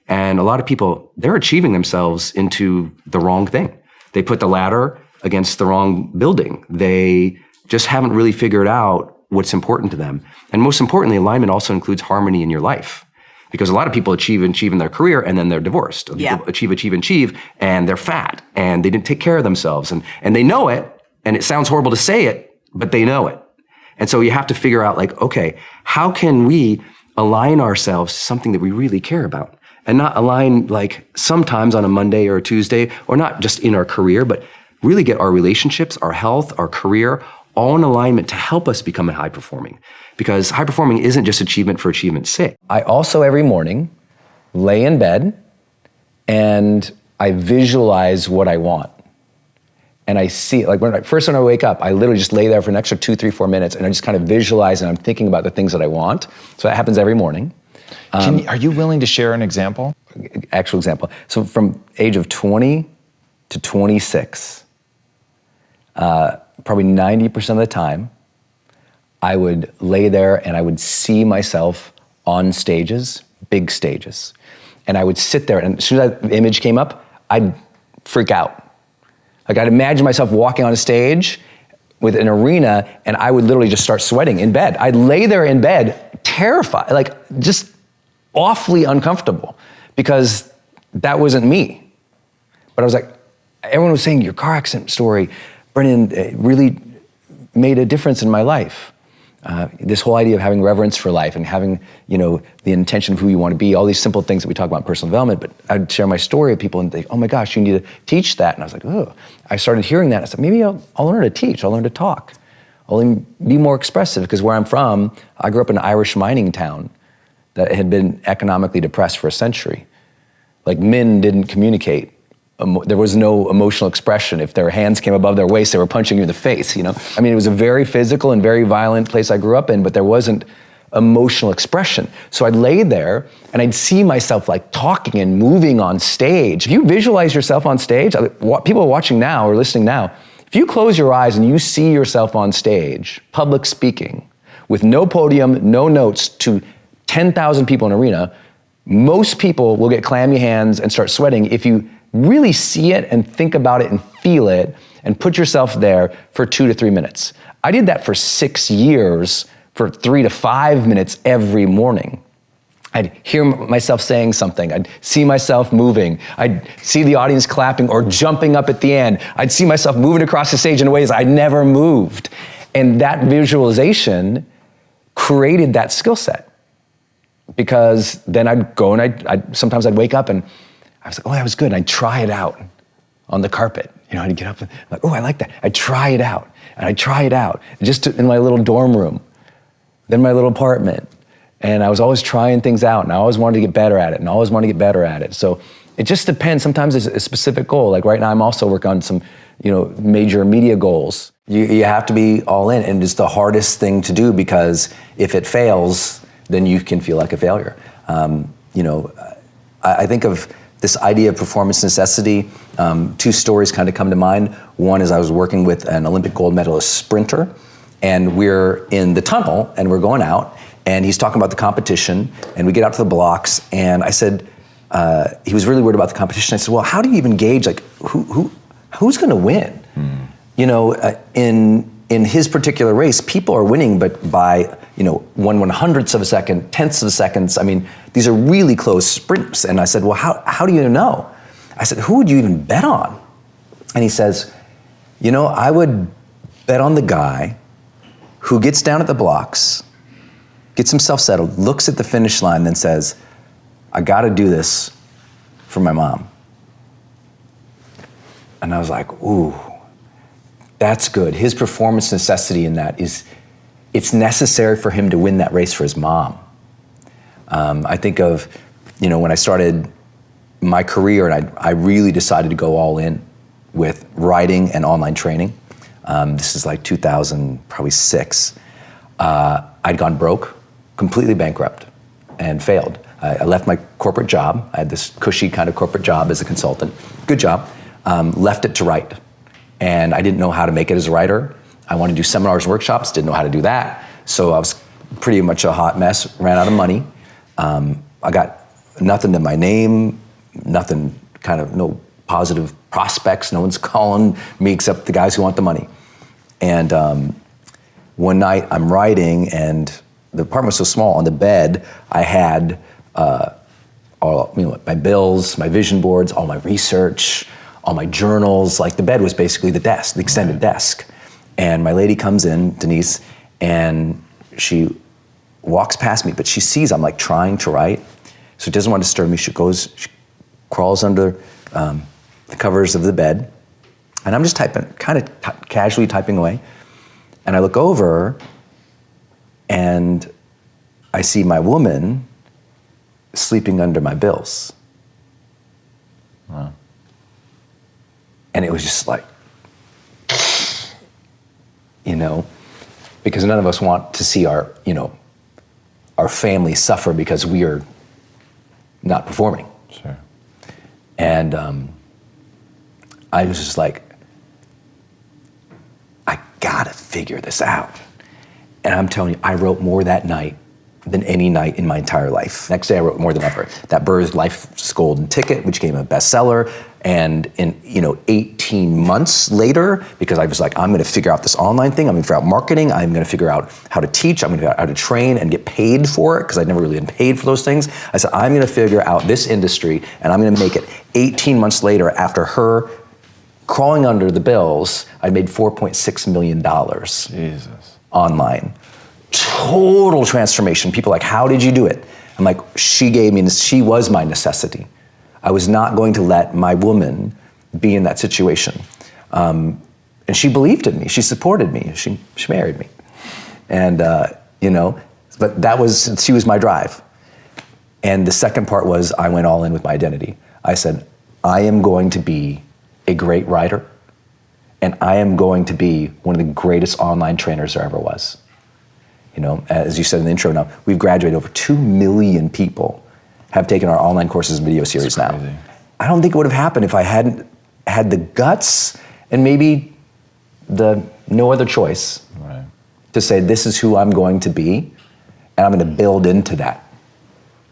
And a lot of people, they're achieving themselves into the wrong thing. They put the ladder against the wrong building. They just haven't really figured out what's important to them. And most importantly, alignment also includes harmony in your life. Because a lot of people achieve in their career and then they're divorced. Yeah. People achieve, and they're fat and they didn't take care of themselves. And they know it, and it sounds horrible to say it, but they know it. And so you have to figure out like, okay, how can we align ourselves to something that we really care about? And not align like sometimes on a Monday or a Tuesday, or not just in our career, but really get our relationships, our health, our career, all in alignment to help us become high performing. Because high performing isn't just achievement for achievement's sake. I also every morning lay in bed and I visualize what I want. And I see, like when I wake up, I literally just lay there for an extra 2, 3, 4 minutes and I just kind of visualize and I'm thinking about the things that I want. So that happens every morning. Are you willing to share an example? Actual example. So from age of 20 to 26, probably 90% of the time, I would lay there and I would see myself on stages, big stages. And I would sit there and as soon as that image came up, I'd freak out. Like I'd imagine myself walking on a stage with an arena and I would literally just start sweating in bed. I'd lay there in bed, terrified, like just awfully uncomfortable because that wasn't me. But I was like, everyone was saying your car accident story, Brendon, really made a difference in my life. This whole idea of having reverence for life and having, the intention of who you want to be, all these simple things that we talk about in personal development, but I'd share my story with people and think, oh my gosh, you need to teach that. And I was like, oh, I started hearing that. I said, maybe I'll learn to teach, I'll learn to talk. I'll be more expressive because where I'm from, I grew up in an Irish mining town that had been economically depressed for a century. Like men didn't communicate. There was no emotional expression. If their hands came above their waist, they were punching you in the face, I mean, it was a very physical and very violent place I grew up in, but there wasn't emotional expression. So I'd lay there and I'd see myself like talking and moving on stage. If you visualize yourself on stage, people watching now or listening now, if you close your eyes and you see yourself on stage, public speaking, with no podium, no notes to 10,000 people in an arena, most people will get clammy hands and start sweating if you really see it and think about it and feel it and put yourself there for 2 to 3 minutes. I did that for 6 years for 3 to 5 minutes every morning. I'd hear myself saying something. I'd see myself moving. I'd see the audience clapping or jumping up at the end. I'd see myself moving across the stage in ways I never moved. And that visualization created that skill set. Because then I'd go and sometimes I'd wake up and I was like, oh, that was good. And I'd try it out on the carpet. I'd get up and like, oh, I like that. I'd try it out. And I'd try it out just in my little dorm room, then my little apartment. And I was always trying things out and I always wanted to get better at it and always wanted to get better at it. So it just depends. Sometimes it's a specific goal. Like right now, I'm also working on some, major media gold. You have to be all in, and it's the hardest thing to do because if it fails, then you can feel like a failure. I think of this idea of performance necessity. 2 stories kind of come to mind. One is I was working with an Olympic gold medalist sprinter, and we're in the tunnel, and we're going out, and he's talking about the competition, and we get out to the blocks, and I said, he was really worried about the competition. I said, well, how do you even gauge, like, who's going to win? In his particular race, people are winning, but by 1/100th of a second, tenths of seconds. I mean, these are really close sprints. And I said, well, how do you know? I said, who would you even bet on? And he says, I would bet on the guy who gets down at the blocks, gets himself settled, looks at the finish line, then says, I got to do this for my mom. And I was like, ooh, that's good. His performance necessity in that is, it's necessary for him to win that race for his mom. I think of, when I started my career and I really decided to go all in with writing and online training. This is like 2006. I'd gone broke, completely bankrupt, and failed. I left my corporate job. I had this cushy kind of corporate job as a consultant. Good job. Left it to write. And I didn't know how to make it as a writer. I wanted to do seminars and workshops, didn't know how to do that. So I was pretty much a hot mess, ran out of money. I got nothing to my name, nothing, kind of no positive prospects. No one's calling me except the guys who want the money. And one night I'm writing, and the apartment was so small. On the bed, I had all, my bills, my vision boards, all my research, all my journals. Like the bed was basically the desk, the extended desk. And my lady comes in, Denise, and she walks past me, but she sees I'm like trying to write, so she doesn't want to disturb me. She crawls under the covers of the bed, and I'm just typing, kind of casually typing away. And I look over, and I see my woman sleeping under my bills. Wow. And it was just like, because none of us want to see our family suffer because we are not performing. Sure. And I was just like, I gotta figure this out. And I'm telling you, I wrote more that night than any night in my entire life. Next day I wrote more than ever. That birthed Life's Golden Ticket, which became a bestseller. And in 18 months later, because I was like, I'm gonna figure out this online thing, I'm gonna figure out marketing, I'm gonna figure out how to teach, I'm gonna figure out how to train and get paid for it, because I'd never really been paid for those things. I said, I'm gonna figure out this industry, and I'm gonna make it. 18 months later, after her crawling under the bills, I made $4.6 million Jesus. online. Total transformation. People are like, how did you do it? I'm like, she was my necessity. I was not going to let my woman be in that situation. And she believed in me, she supported me, she married me. And, but she was my drive. And the second part was, I went all in with my identity. I said, I am going to be a great writer, and I am going to be one of the greatest online trainers there ever was. As you said in the intro now, we've graduated over 2 million people have taken our online courses and video series now. I don't think it would have happened if I hadn't had the guts and maybe no other choice to say, this is who I'm going to be, and I'm going to build into that.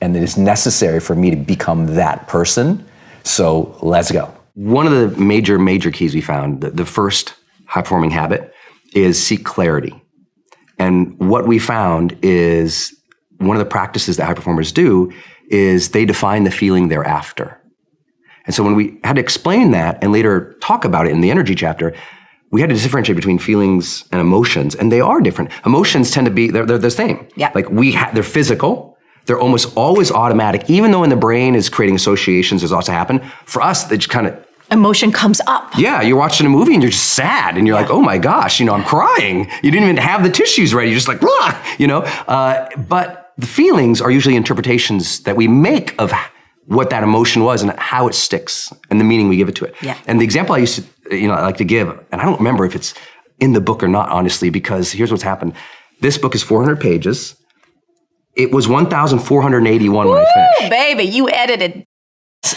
And it is necessary for me to become that person, so let's go. One of the major keys we found, the first high-performing habit, is seek clarity. And what we found is one of the practices that high performers do is they define the feeling they're after. And so when we had to explain that and later talk about it in the energy chapter, we had to differentiate between feelings and emotions, and they are different. Emotions tend to be, they're the same. Yeah. Like they're physical, they're almost always automatic, even though in the brain is creating associations, there's lots to happen. For us, they just kind of, emotion comes up. yeah, you're watching a movie and you're just sad and you're like, oh my gosh, I'm crying. You didn't even have the tissues ready. You're just like, but the feelings are usually interpretations that we make of what that emotion was and how it sticks and the meaning we give it to it. Yeah. And the example I used to, I like to give, and I don't remember if it's in the book or not, honestly, because here's what's happened. This book is 400 pages. It was 1,481 when I finished. Baby, you edited.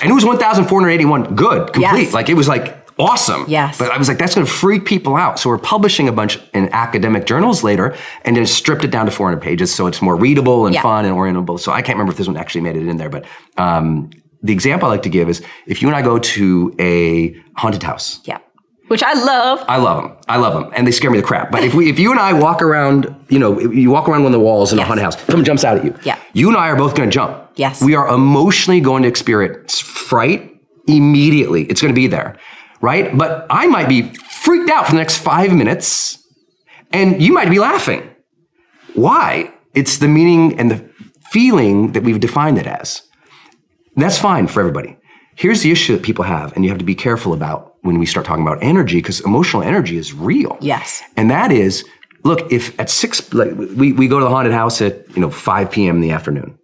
And it was 1,481 good, complete. Yes. Like it was like awesome. Yes. But I was like, that's gonna freak people out. So we're publishing a bunch in academic journals later and then stripped it down to 400 pages so it's more readable and fun and orientable. So I can't remember if this one actually made it in there, but the example I like to give is if you and I go to a haunted house. Yeah. Which I love. I love them. And they scare me the crap. But if you and I walk around, you walk around one of the walls in a haunted house, someone jumps out at you. Yeah. You and I are both gonna jump. Yes. We are emotionally going to experience fright immediately. It's gonna be there, right? But I might be freaked out for the next 5 minutes and you might be laughing. Why? It's the meaning and the feeling that we've defined it as. That's fine for everybody. Here's the issue that people have, and you have to be careful about when we start talking about energy, because emotional energy is real. Yes. And that is, look, if at 6, like we go to the haunted house at 5 p.m. in the afternoon.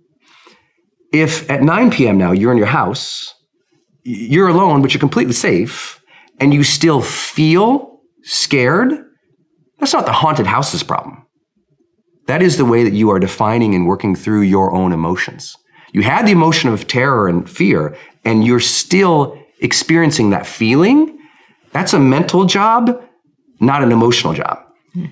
If at 9 p.m. now you're in your house, you're alone, but you're completely safe, and you still feel scared, that's not the haunted house's problem. That is the way that you are defining and working through your own emotions. You had the emotion of terror and fear, and you're still experiencing that feeling. That's a mental job, not an emotional job.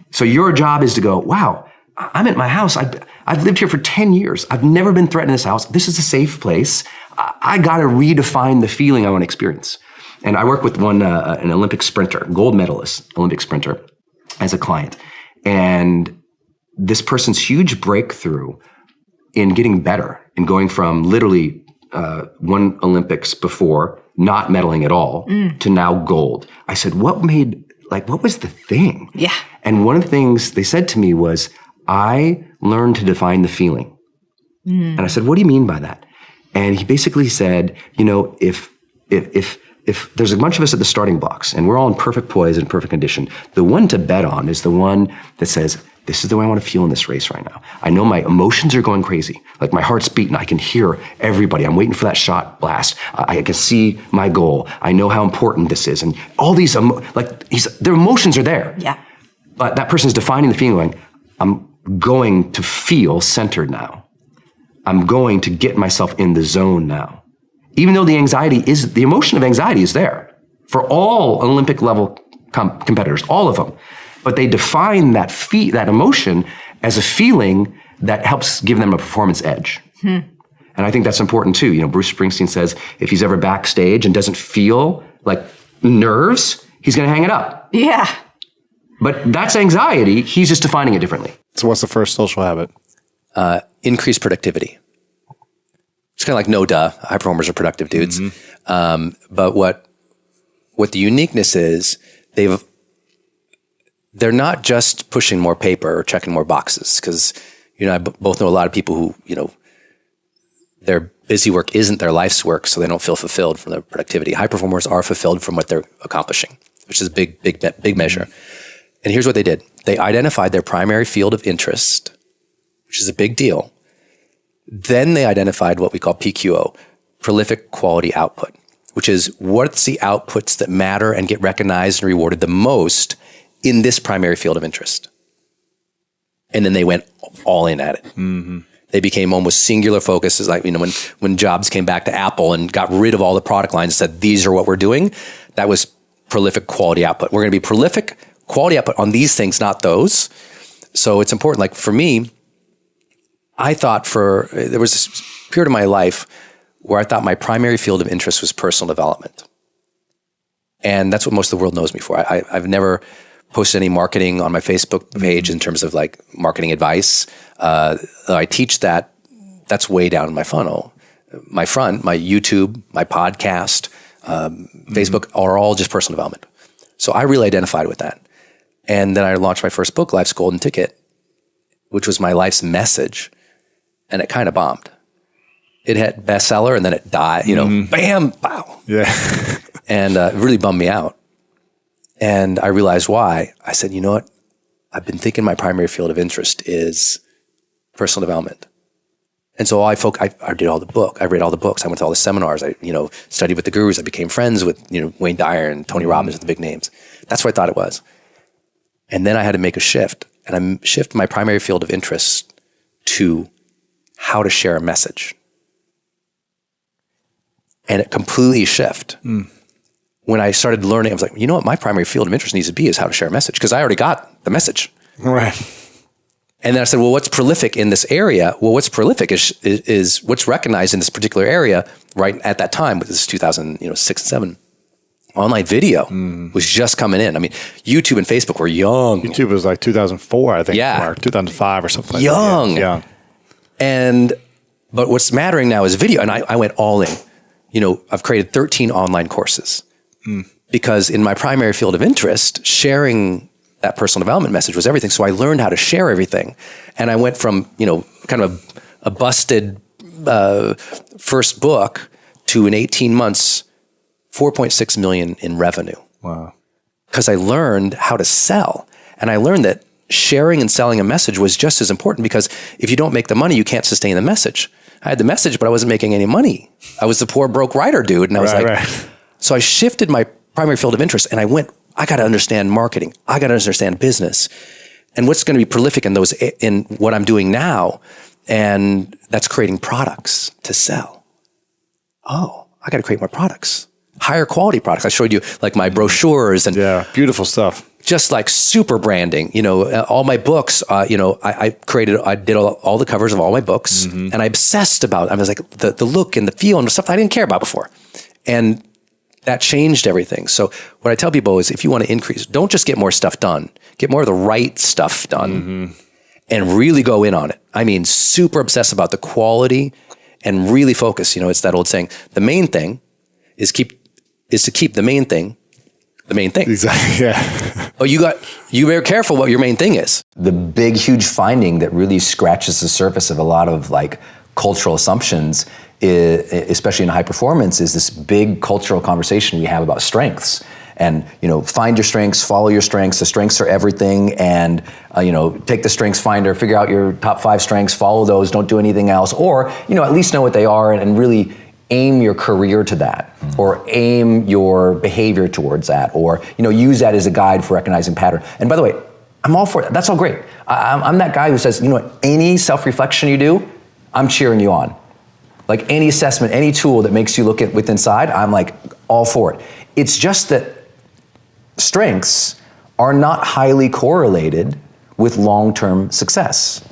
So your job is to go, wow, I'm at my house. I've lived here for 10 years. I've never been threatened in this house. This is a safe place. I got to redefine the feeling I want to experience. And I work with an Olympic sprinter, gold medalist, Olympic sprinter, as a client. And this person's huge breakthrough in getting better and going from literally won Olympics before, not medaling at all, to now gold. I said, what was the thing? Yeah. And one of the things they said to me was, I learned to define the feeling. And I said, what do you mean by that? And he basically said, if there's a bunch of us at the starting blocks and we're all in perfect poise and perfect condition, the one to bet on is the one that says, this is the way I want to feel in this race right now. I know my emotions are going crazy. Like my heart's beating. I can hear everybody. I'm waiting for that shot blast. I can see my goal. I know how important this is. And all these, their emotions are there. Yeah. But that person's defining the feeling. I'm going to feel centered now. I'm going to get myself in the zone now. Even though the emotion of anxiety is there for all Olympic level competitors, all of them. But they define that emotion as a feeling that helps give them a performance edge. And I think that's important too. Bruce Springsteen says if he's ever backstage and doesn't feel like nerves, he's going to hang it up. Yeah. But that's anxiety. He's just defining it differently. So what's the first social habit? Increase productivity. It's kind of like no duh. High performers are productive dudes. But what the uniqueness is, they're not just pushing more paper or checking more boxes, because I both know a lot of people who their busy work isn't their life's work, so they don't feel fulfilled from their productivity. High performers are fulfilled from what they're accomplishing, which is a big measure. And here's what they did: they identified their primary field of interest, which is a big deal. Then they identified what we call PQO, prolific quality output, which is what's the outputs that matter and get recognized and rewarded the most in this primary field of interest. And then they went all in at it. They became almost singular focuses. Like, when Jobs came back to Apple and got rid of all the product lines and said, these are what we're doing, that was prolific quality output. We're going to be prolific quality output on these things, not those. So it's important. Like for me, I thought there was this period of my life where I thought my primary field of interest was personal development. And that's what most of the world knows me for. I've never posted any marketing on my Facebook page in terms of like marketing advice. I teach that. That's way down in my funnel. My YouTube, my podcast, Facebook are all just personal development. So I really identified with that. And then I launched my first book, Life's Golden Ticket, which was my life's message. And it kind of bombed. It hit bestseller and then it died, bam, pow. Yeah. And it really bummed me out. And I realized why. I said, you know what? I've been thinking my primary field of interest is personal development. And so I did all the book. I read all the books. I went to all the seminars. I, studied with the gurus. I became friends with, Wayne Dyer and Tony Robbins, the big names. That's what I thought it was. And then I had to make a shift. And I shifted my primary field of interest to how to share a message. And it completely shifted. When I started learning, I was like, you know what my primary field of interest needs to be is how to share a message, because I already got the message. Right. And then I said, well, what's prolific in this area? Well, what's prolific is what's recognized in this particular area right at that time, which is 2006 and 2007. Online video was just coming in. I mean, YouTube and Facebook were young. YouTube was like 2004, I think. Yeah. Or 2005 or something like young. that. Yeah. But what's mattering now is video. And I went all in. I've created 13 online courses because in my primary field of interest, sharing that personal development message was everything. So I learned how to share everything. And I went from, kind of a busted first book to in 18 months, 4.6 million in revenue. Wow. Because I learned how to sell. And I learned that sharing and selling a message was just as important, because if you don't make the money, you can't sustain the message. I had the message, but I wasn't making any money. I was the poor broke writer dude. And I was So I shifted my primary field of interest and I got to understand marketing. I got to understand business and what's going to be prolific in what I'm doing now. And that's creating products to sell. Oh, I got to create more products, higher quality products. I showed you like my brochures and beautiful stuff. just like super branding. You know, all my books, I did all the covers of all my books, and I obsessed about, I was like the look and the feel and the stuff I didn't care about before. And that changed everything. So what I tell people is, if you want to increase, don't just get more stuff done, get more of the right stuff done and really go in on it. I mean, super obsessed about the quality and really focus. You know, it's that old saying, the main thing is to keep the main thing the main thing. Exactly. Yeah. Oh, you very careful what your main thing is. The big, huge finding that really scratches the surface of a lot of like cultural assumptions, especially in high performance, is this big cultural conversation we have about strengths. And, you know, find your strengths, follow your strengths. The strengths are everything. And, take the strengths finder, figure out your top 5 strengths, follow those, don't do anything else. Or, at least know what they are and really aim your career to that, or aim your behavior towards that, or, use that as a guide for recognizing pattern. And by the way, I'm all for that. That's all great. I'm that guy who says, any self-reflection you do, I'm cheering you on. Like any assessment, any tool that makes you look at within inside, I'm like all for it. It's just that strengths are not highly correlated with long-term success,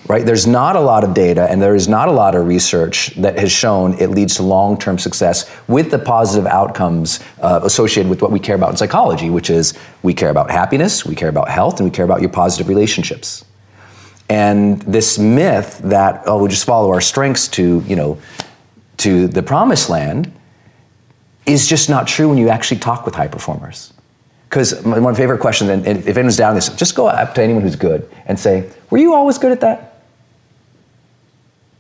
right? There's not a lot of data and there is not a lot of research that has shown it leads to long-term success with the positive outcomes associated with what we care about in psychology, which is we care about happiness, we care about health, and we care about your positive relationships. And this myth that, we'll just follow our strengths to the promised land is just not true when you actually talk with high performers. Because one of my favorite questions, and if anyone's down this, just go up to anyone who's good and say, were you always good at that?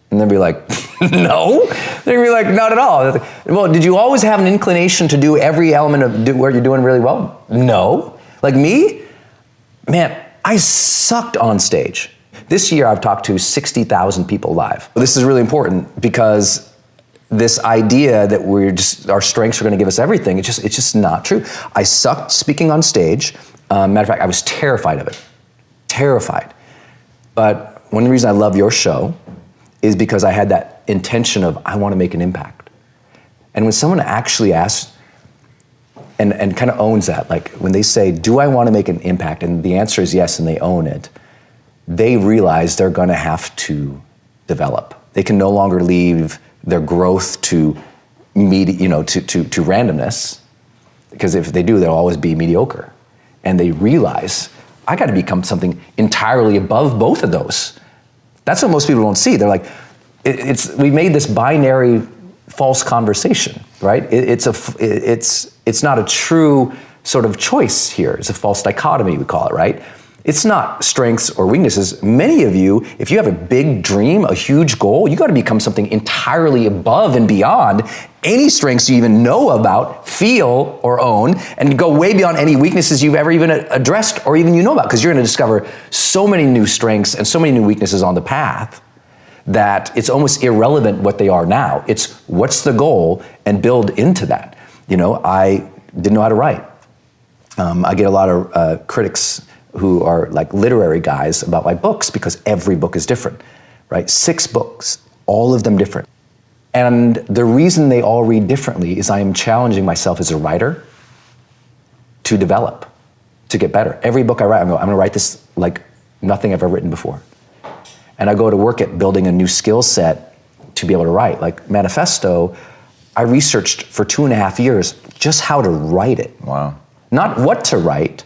And they'll be like, no. They'll be like, not at all. Like, well, did you always have an inclination to do every element of where you're doing really well? No. Like me, man, I sucked on stage. This year I've talked to 60,000 people live. This is really important because this idea that our strengths are going to give us everything, it's just not true. I sucked speaking on stage. Matter of fact, I was terrified of it. Terrified. But one reason I love your show is because I had that intention of, I want to make an impact. And when someone actually asks and kind of owns that, like when they say, do I want to make an impact? And the answer is yes, and they own it. They realize they're going to have to develop. They can no longer leave their growth to randomness, because if they do, they'll always be mediocre. And they realize, I got to become something entirely above both of those. That's what most people don't see. They're like, we made this binary false conversation, right? It's not a true sort of choice here. It's a false dichotomy, we call it, right? It's not strengths or weaknesses. Many of you, if you have a big dream, a huge goal, you got to become something entirely above and beyond any strengths you even know about, feel, or own, and go way beyond any weaknesses you've ever even addressed or even know about, because you're going to discover so many new strengths and so many new weaknesses on the path that it's almost irrelevant what they are now. It's what's the goal and build into that. I didn't know how to write. I get a lot of critics who are like literary guys about my books because every book is different, right? 6 books, all of them different. And the reason they all read differently is I am challenging myself as a writer to develop, to get better. Every book I write, I'm going to write this like nothing I've ever written before. And I go to work at building a new skill set to be able to write. Like Manifesto, I researched for 2.5 years just how to write it. Wow. Not what to write,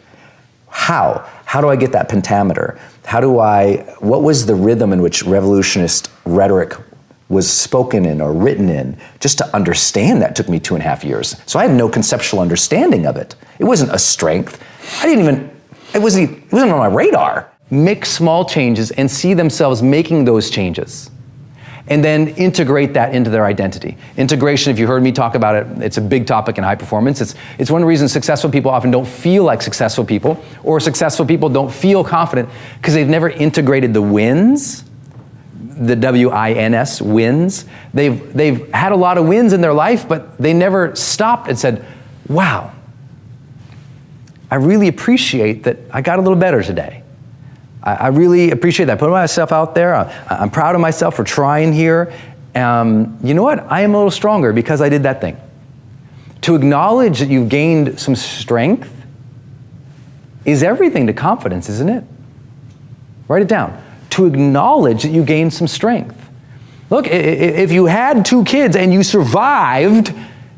how. How do I get that pentameter? What was the rhythm in which revolutionist rhetoric was spoken in or written in? Just to understand that took me 2.5 years. So I had no conceptual understanding of it. It wasn't a strength. It wasn't on my radar. Make small changes and see themselves making those changes. And then integrate that into their identity. Integration, if you heard me talk about it, it's a big topic in high performance. It's one of the reasons successful people often don't feel like successful people, or successful people don't feel confident because they've never integrated the wins, the W-I-N-S, wins. They've had a lot of wins in their life, but they never stopped and said, wow, I really appreciate that I got a little better today. I really appreciate that. Putting myself out there. I'm proud of myself for trying here. You know what? I am a little stronger because I did that thing. To acknowledge that you've gained some strength is everything to confidence, isn't it? Write it down. To acknowledge that you gained some strength. Look, if you had 2 kids and you survived,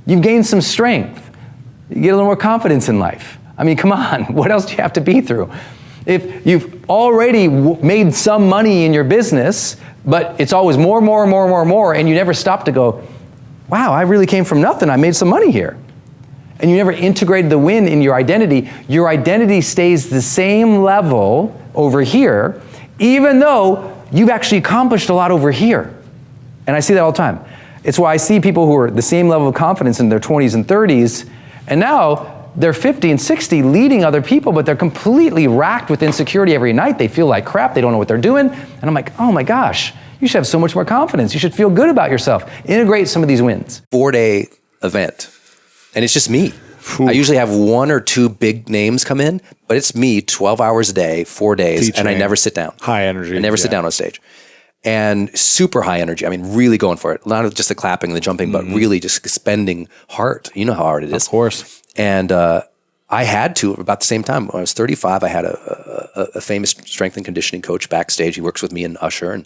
you've gained some strength. You get a little more confidence in life. I mean, come on, what else do you have to be through? If you've already made some money in your business, but it's always more, and you never stop to go, wow, I really came from nothing, I made some money here. And you never integrated the win in your identity stays the same level over here, even though you've actually accomplished a lot over here. And I see that all the time. It's why I see people who are the same level of confidence in their 20s and 30s, and now they're 50 and 60 leading other people, but they're completely racked with insecurity every night. They feel like crap, they don't know what they're doing. And I'm like, oh my gosh, you should have so much more confidence. You should feel good about yourself. Integrate some of these wins. 4-day event, and it's just me. I usually have 1 or 2 big names come in, but it's me 12 hours a day, 4 days, Teaching. and I never sit down. High energy. I never sit down on stage. And super high energy. I mean, really going for it. Not just the clapping and the jumping, but really just spending heart. You know how hard it is. Of course. And I had to, about the same time, when I was 35, I had a famous strength and conditioning coach backstage. He works with me and Usher.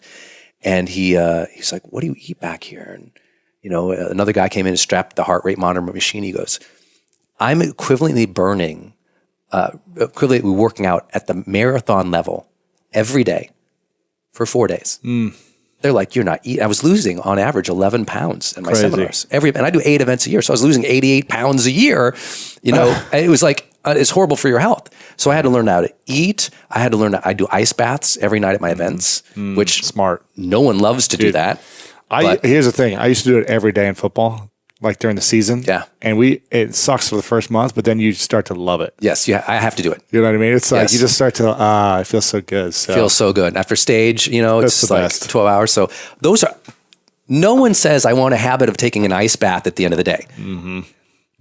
And he's like, what do you eat back here? And, you know, another guy came in and strapped the heart rate monitor machine. He goes, I'm equivalently working out at the marathon level every day for 4 days. They're like, you're not eating. I was losing on average 11 pounds in my seminars. And I do 8 events a year. So I was losing 88 pounds a year. You know, and it was like, it's horrible for your health. So I had to learn how to eat. I had to learn I do ice baths every night at my events, which smart. No one loves to do that. Here's the thing. I used to do it every day in football, like during the season. Yeah. And it sucks for the first month, but then you start to love it. Yes, I have to do it. You know what I mean? It's like you just start to, it feels so good. So. Feels so good. After stage, you know, That's it's the like best. 12 hours. So no one says I want a habit of taking an ice bath at the end of the day.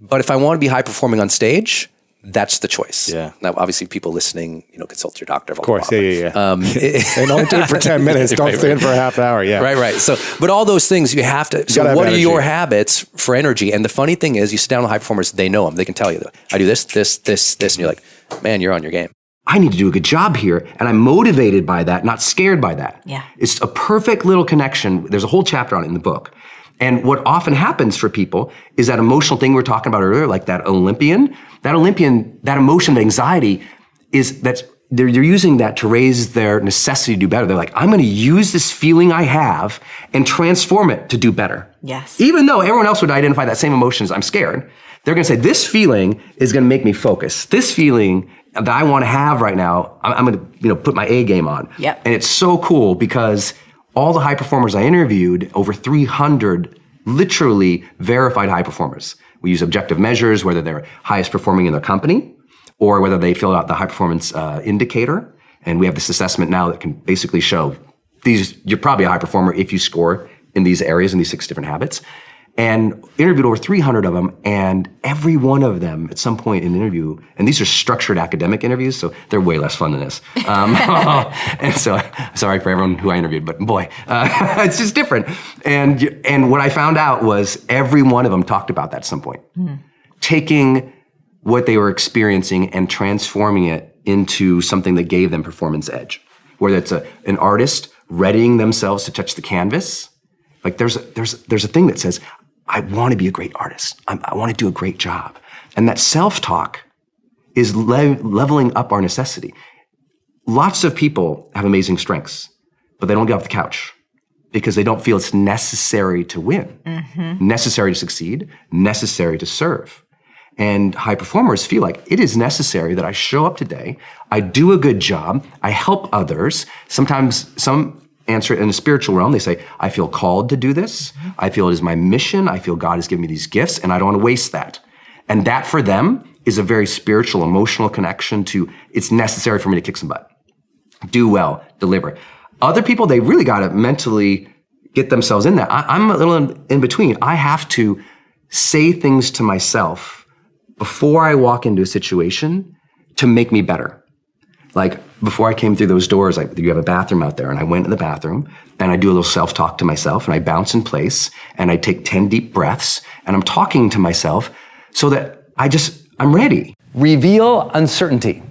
But if I want to be high performing on stage, that's the choice. Yeah. Now, obviously, people listening, you know, consult your doctor. Of course. Yeah. And only do it for 10 minutes. Don't stay in for a half hour. Yeah. Right. So, but all those things you have to. So, what are your habits for energy? And the funny thing is, you sit down with high performers, they know them. They can tell you, I do this, and you're like, man, you're on your game. I need to do a good job here, and I'm motivated by that, not scared by that. Yeah. It's a perfect little connection. There's a whole chapter on it in the book. And what often happens for people is that emotional thing we were talking about earlier, like that emotion, the anxiety, they're using that to raise their necessity to do better. They're like, I'm going to use this feeling I have and transform it to do better. Yes. Even though everyone else would identify that same emotion as I'm scared, they're going to say, this feeling is going to make me focus. This feeling that I want to have right now, I'm going to put my A game on. Yep. And it's so cool because all the high performers I interviewed, over 300 literally verified high performers. We use objective measures, whether they're highest performing in their company or whether they fill out the high performance indicator. And we have this assessment now that can basically show you're probably a high performer if you score in these areas, in these 6 different habits. And interviewed over 300 of them, and every one of them at some point in the interview, and these are structured academic interviews, so they're way less fun than this. And so, sorry for everyone who I interviewed, but boy, it's just different. And what I found out was every one of them talked about that at some point. Taking what they were experiencing and transforming it into something that gave them performance edge. Whether it's an artist readying themselves to touch the canvas, like there's a thing that says, I want to be a great artist. I want to do a great job. And that self-talk is leveling up our necessity. Lots of people have amazing strengths, but they don't get off the couch because they don't feel it's necessary to win, necessary to succeed, necessary to serve. And high performers feel like it is necessary that I show up today, I do a good job, I help others. Sometimes some answer it in the spiritual realm. They say, I feel called to do this. I feel it is my mission. I feel God has given me these gifts and I don't want to waste that. And that for them is a very spiritual, emotional connection to it's necessary for me to kick some butt, do well, deliver. Other people, they really got to mentally get themselves in that. I'm a little in between. I have to say things to myself before I walk into a situation to make me better. Like before I came through those doors, like you have a bathroom out there, and I went in the bathroom and I do a little self-talk to myself and I bounce in place and I take 10 deep breaths and I'm talking to myself so that I'm ready. Reveal uncertainty.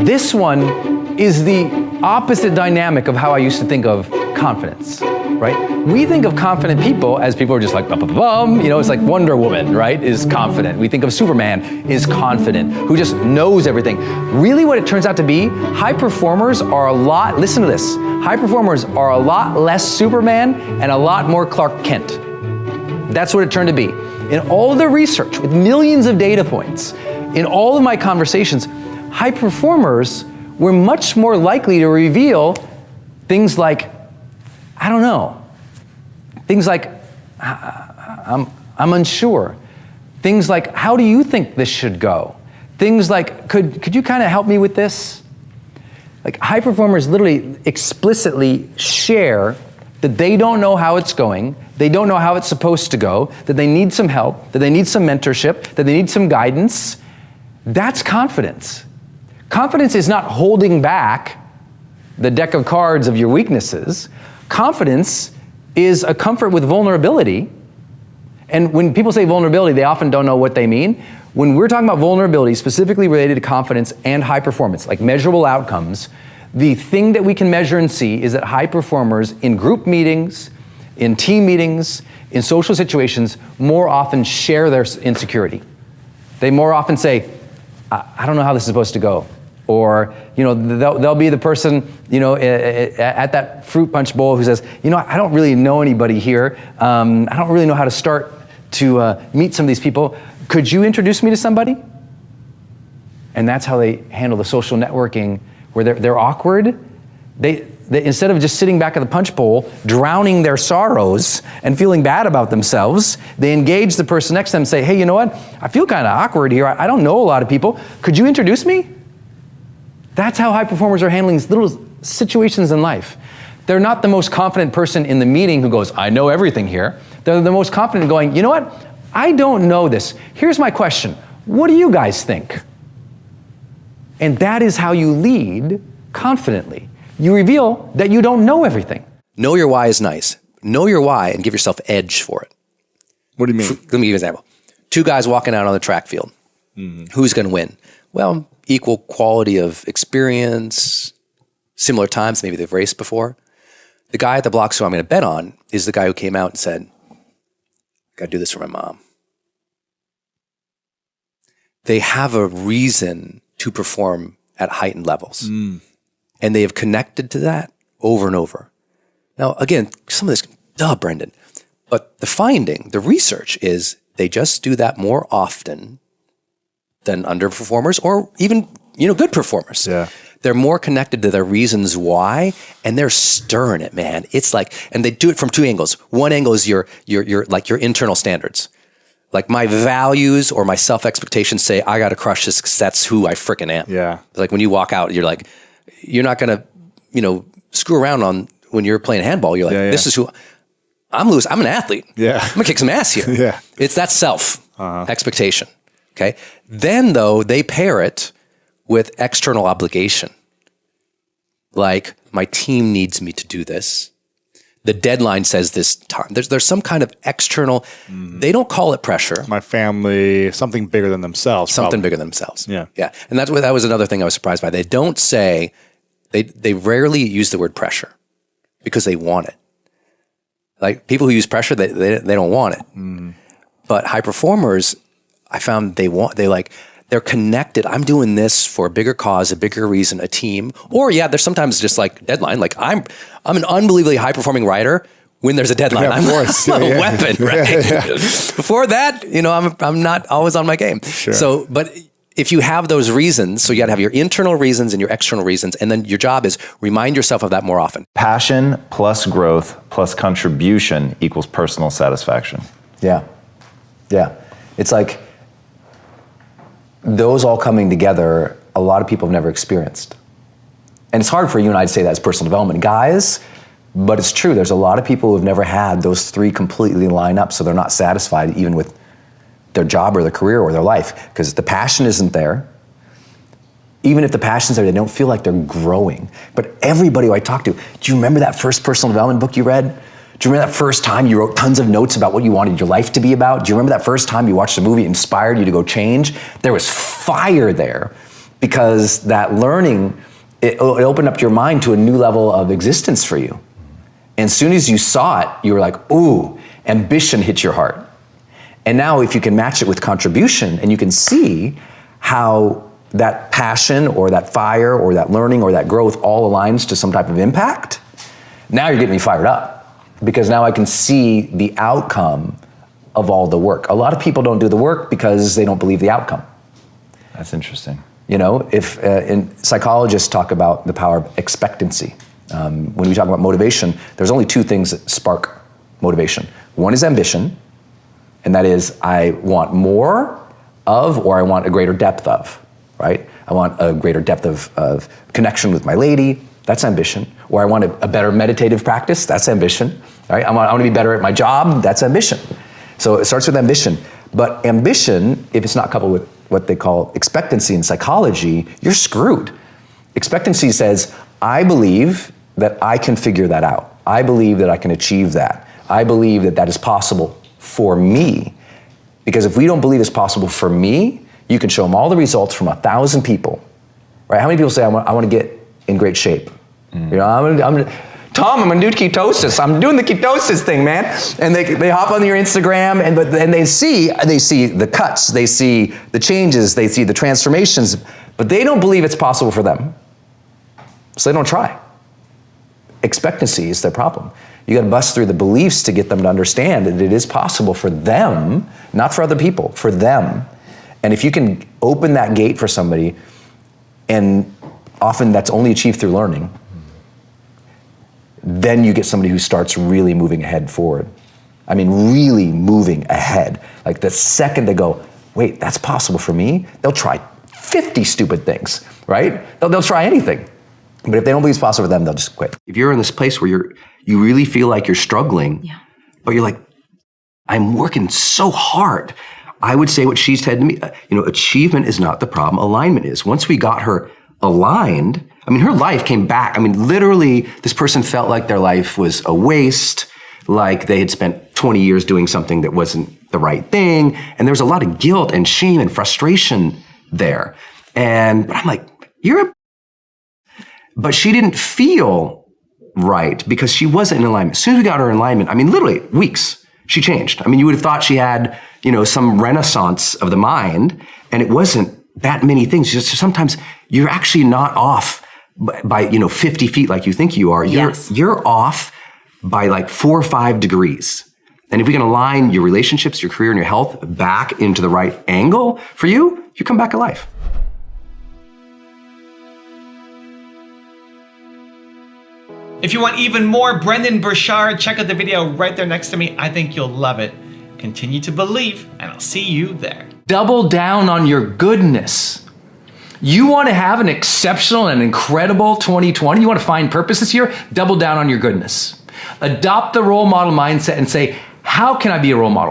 This one is the opposite dynamic of how I used to think of confidence, right? We think of confident people as people who are just like, bum, you know, it's like Wonder Woman, right, is confident. We think of Superman is confident, who just knows everything. Really what it turns out to be, high performers are a lot, listen to this, high performers are a lot less Superman and a lot more Clark Kent. That's what it turned to be. In all the research, with millions of data points, in all of my conversations, high performers were much more likely to reveal things like, I don't know. Things like, I'm unsure. Things like, how do you think this should go? Things like, could you kind of help me with this? Like, high performers literally explicitly share that they don't know how it's going, they don't know how it's supposed to go, that they need some help, that they need some mentorship, that they need some guidance. That's confidence. Confidence is not holding back the deck of cards of your weaknesses. Confidence is a comfort with vulnerability. And when people say vulnerability, they often don't know what they mean. When we're talking about vulnerability, specifically related to confidence and high performance, like measurable outcomes, the thing that we can measure and see is that high performers in group meetings, in team meetings, in social situations, more often share their insecurity. They more often say, I don't know how this is supposed to go. Or, you know, they'll be the person, you know, at that fruit punch bowl who says, you know, I don't really know anybody here. I don't really know how to start to meet some of these people. Could you introduce me to somebody? And that's how they handle the social networking, where they're awkward. They instead of just sitting back at the punch bowl, drowning their sorrows and feeling bad about themselves, they engage the person next to them and say, hey, you know what? I feel kind of awkward here. I don't know a lot of people. Could you introduce me? That's how high performers are handling these little situations in life. They're not the most confident person in the meeting who goes, I know everything here. They're the most confident going, you know what? I don't know this. Here's my question. What do you guys think? And that is how you lead confidently. You reveal that you don't know everything. Know your why is nice. Know your why and give yourself edge for it. What do you mean? Let me give you an example. Two guys walking out on the track field. Mm-hmm. Who's going to win? Well, equal quality of experience, similar times, maybe they've raced before. The guy at the blocks who I'm going to bet on is the guy who came out and said, got to do this for my mom. They have a reason to perform at heightened levels. Mm. And they have connected to that over and over. Now, again, some of this, Brendon. But the finding, the research is they just do that more often than underperformers or even, you know, good performers. Yeah. They're more connected to their reasons why, and they're stirring it, man. It's like, and they do it from two angles. One angle is your like your internal standards. Like my values or my self-expectations say, I got to crush this because that's who I freaking am. Yeah. Like when you walk out, you're like, you're not going to, you know, screw around on when you're playing handball. You're like, this is who I'm Lewis. I'm an athlete. Yeah. I'm gonna kick some ass here. Yeah. It's that self expectation. Okay. Then though, they pair it with external obligation. Like my team needs me to do this. The deadline says this time. There's some kind of external, they don't call it pressure. My family, something bigger than themselves. Something bigger than themselves. Yeah. Yeah. And that was another thing I was surprised by. They don't say, they rarely use the word pressure because they want it. Like people who use pressure, they don't want it. Mm. But high performers, I found they're connected. I'm doing this for a bigger cause, a bigger reason, a team. Or there's sometimes just like deadline. Like I'm an unbelievably high performing writer when there's a deadline. I'm a weapon, right? Before that, you know, I'm not always on my game. Sure. So, but if you have those reasons, so you got to have your internal reasons and your external reasons, and then your job is remind yourself of that more often. Passion plus growth plus contribution equals personal satisfaction. Yeah. Yeah. It's like those all coming together, a lot of people have never experienced. And it's hard for you and I to say that as personal development guys, but it's true. There's a lot of people who have never had those three completely line up, so they're not satisfied even with their job or their career or their life, because the passion isn't there. Even if the passion's there, they don't feel like they're growing. But everybody who I talk to, do you remember that first personal development book you read? Do you remember that first time you wrote tons of notes about what you wanted your life to be about? Do you remember that first time you watched a movie that inspired you to go change? There was fire there. because that learning, it opened up your mind to a new level of existence for you. And as soon as you saw it, you were like, ooh, ambition hit your heart. And now if you can match it with contribution and you can see how that passion or that fire or that learning or that growth all aligns to some type of impact, now you're getting me fired up, because now I can see the outcome of all the work. A lot of people don't do the work because they don't believe the outcome. That's interesting. You know, if psychologists talk about the power of expectancy. When we talk about motivation, there's only two things that spark motivation. One is ambition, and that is I want more of, or I want a greater depth of, right? I want a greater depth of connection with my lady, that's ambition. Or I want a better meditative practice, that's ambition, right? I want to be better at my job, that's ambition. So it starts with ambition. But ambition, if it's not coupled with what they call expectancy in psychology, you're screwed. Expectancy says, I believe that I can figure that out. I believe that I can achieve that. I believe that that is possible for me. Because if we don't believe it's possible for me, you can show them all the results from 1,000 people, right? How many people say, I want to get in great shape? You know, Tom, I'm gonna do ketosis. I'm doing the ketosis thing, man. And they hop on your Instagram and they see the cuts, they see the changes, they see the transformations, but they don't believe it's possible for them. So they don't try. Expectancy is their problem. You gotta bust through the beliefs to get them to understand that it is possible for them, not for other people, for them. And if you can open that gate for somebody, and often that's only achieved through learning, then you get somebody who starts really moving ahead forward. I mean, really moving ahead. Like the second they go, wait, that's possible for me, they'll try 50 stupid things, right? They'll try anything. But if they don't believe it's possible for them, they'll just quit. If you're in this place where you really feel like you're struggling, but you're like, I'm working so hard, I would say what she said to me, achievement is not the problem, alignment is. Once we got her aligned, I mean, her life came back. I mean, literally, this person felt like their life was a waste, like they had spent 20 years doing something that wasn't the right thing. And there was a lot of guilt and shame and frustration there. But I'm like, but she didn't feel right because she wasn't in alignment. As soon as we got her in alignment, I mean, literally weeks, she changed. I mean, you would have thought she had, some renaissance of the mind, and it wasn't that many things. Just sometimes you're actually not off by 50 feet like you think you are. You're off by like 4 or 5 degrees. And if we can align your relationships, your career, and your health back into the right angle for you, you come back alive. If you want even more Brendon Burchard, check out the video right there next to me. I think you'll love it. Continue to believe, and I'll see you there. Double down on your goodness. You want to have an exceptional and incredible 2020? You want to find purpose this year? Double down on your goodness. Adopt the role model mindset and say, how can I be a role model?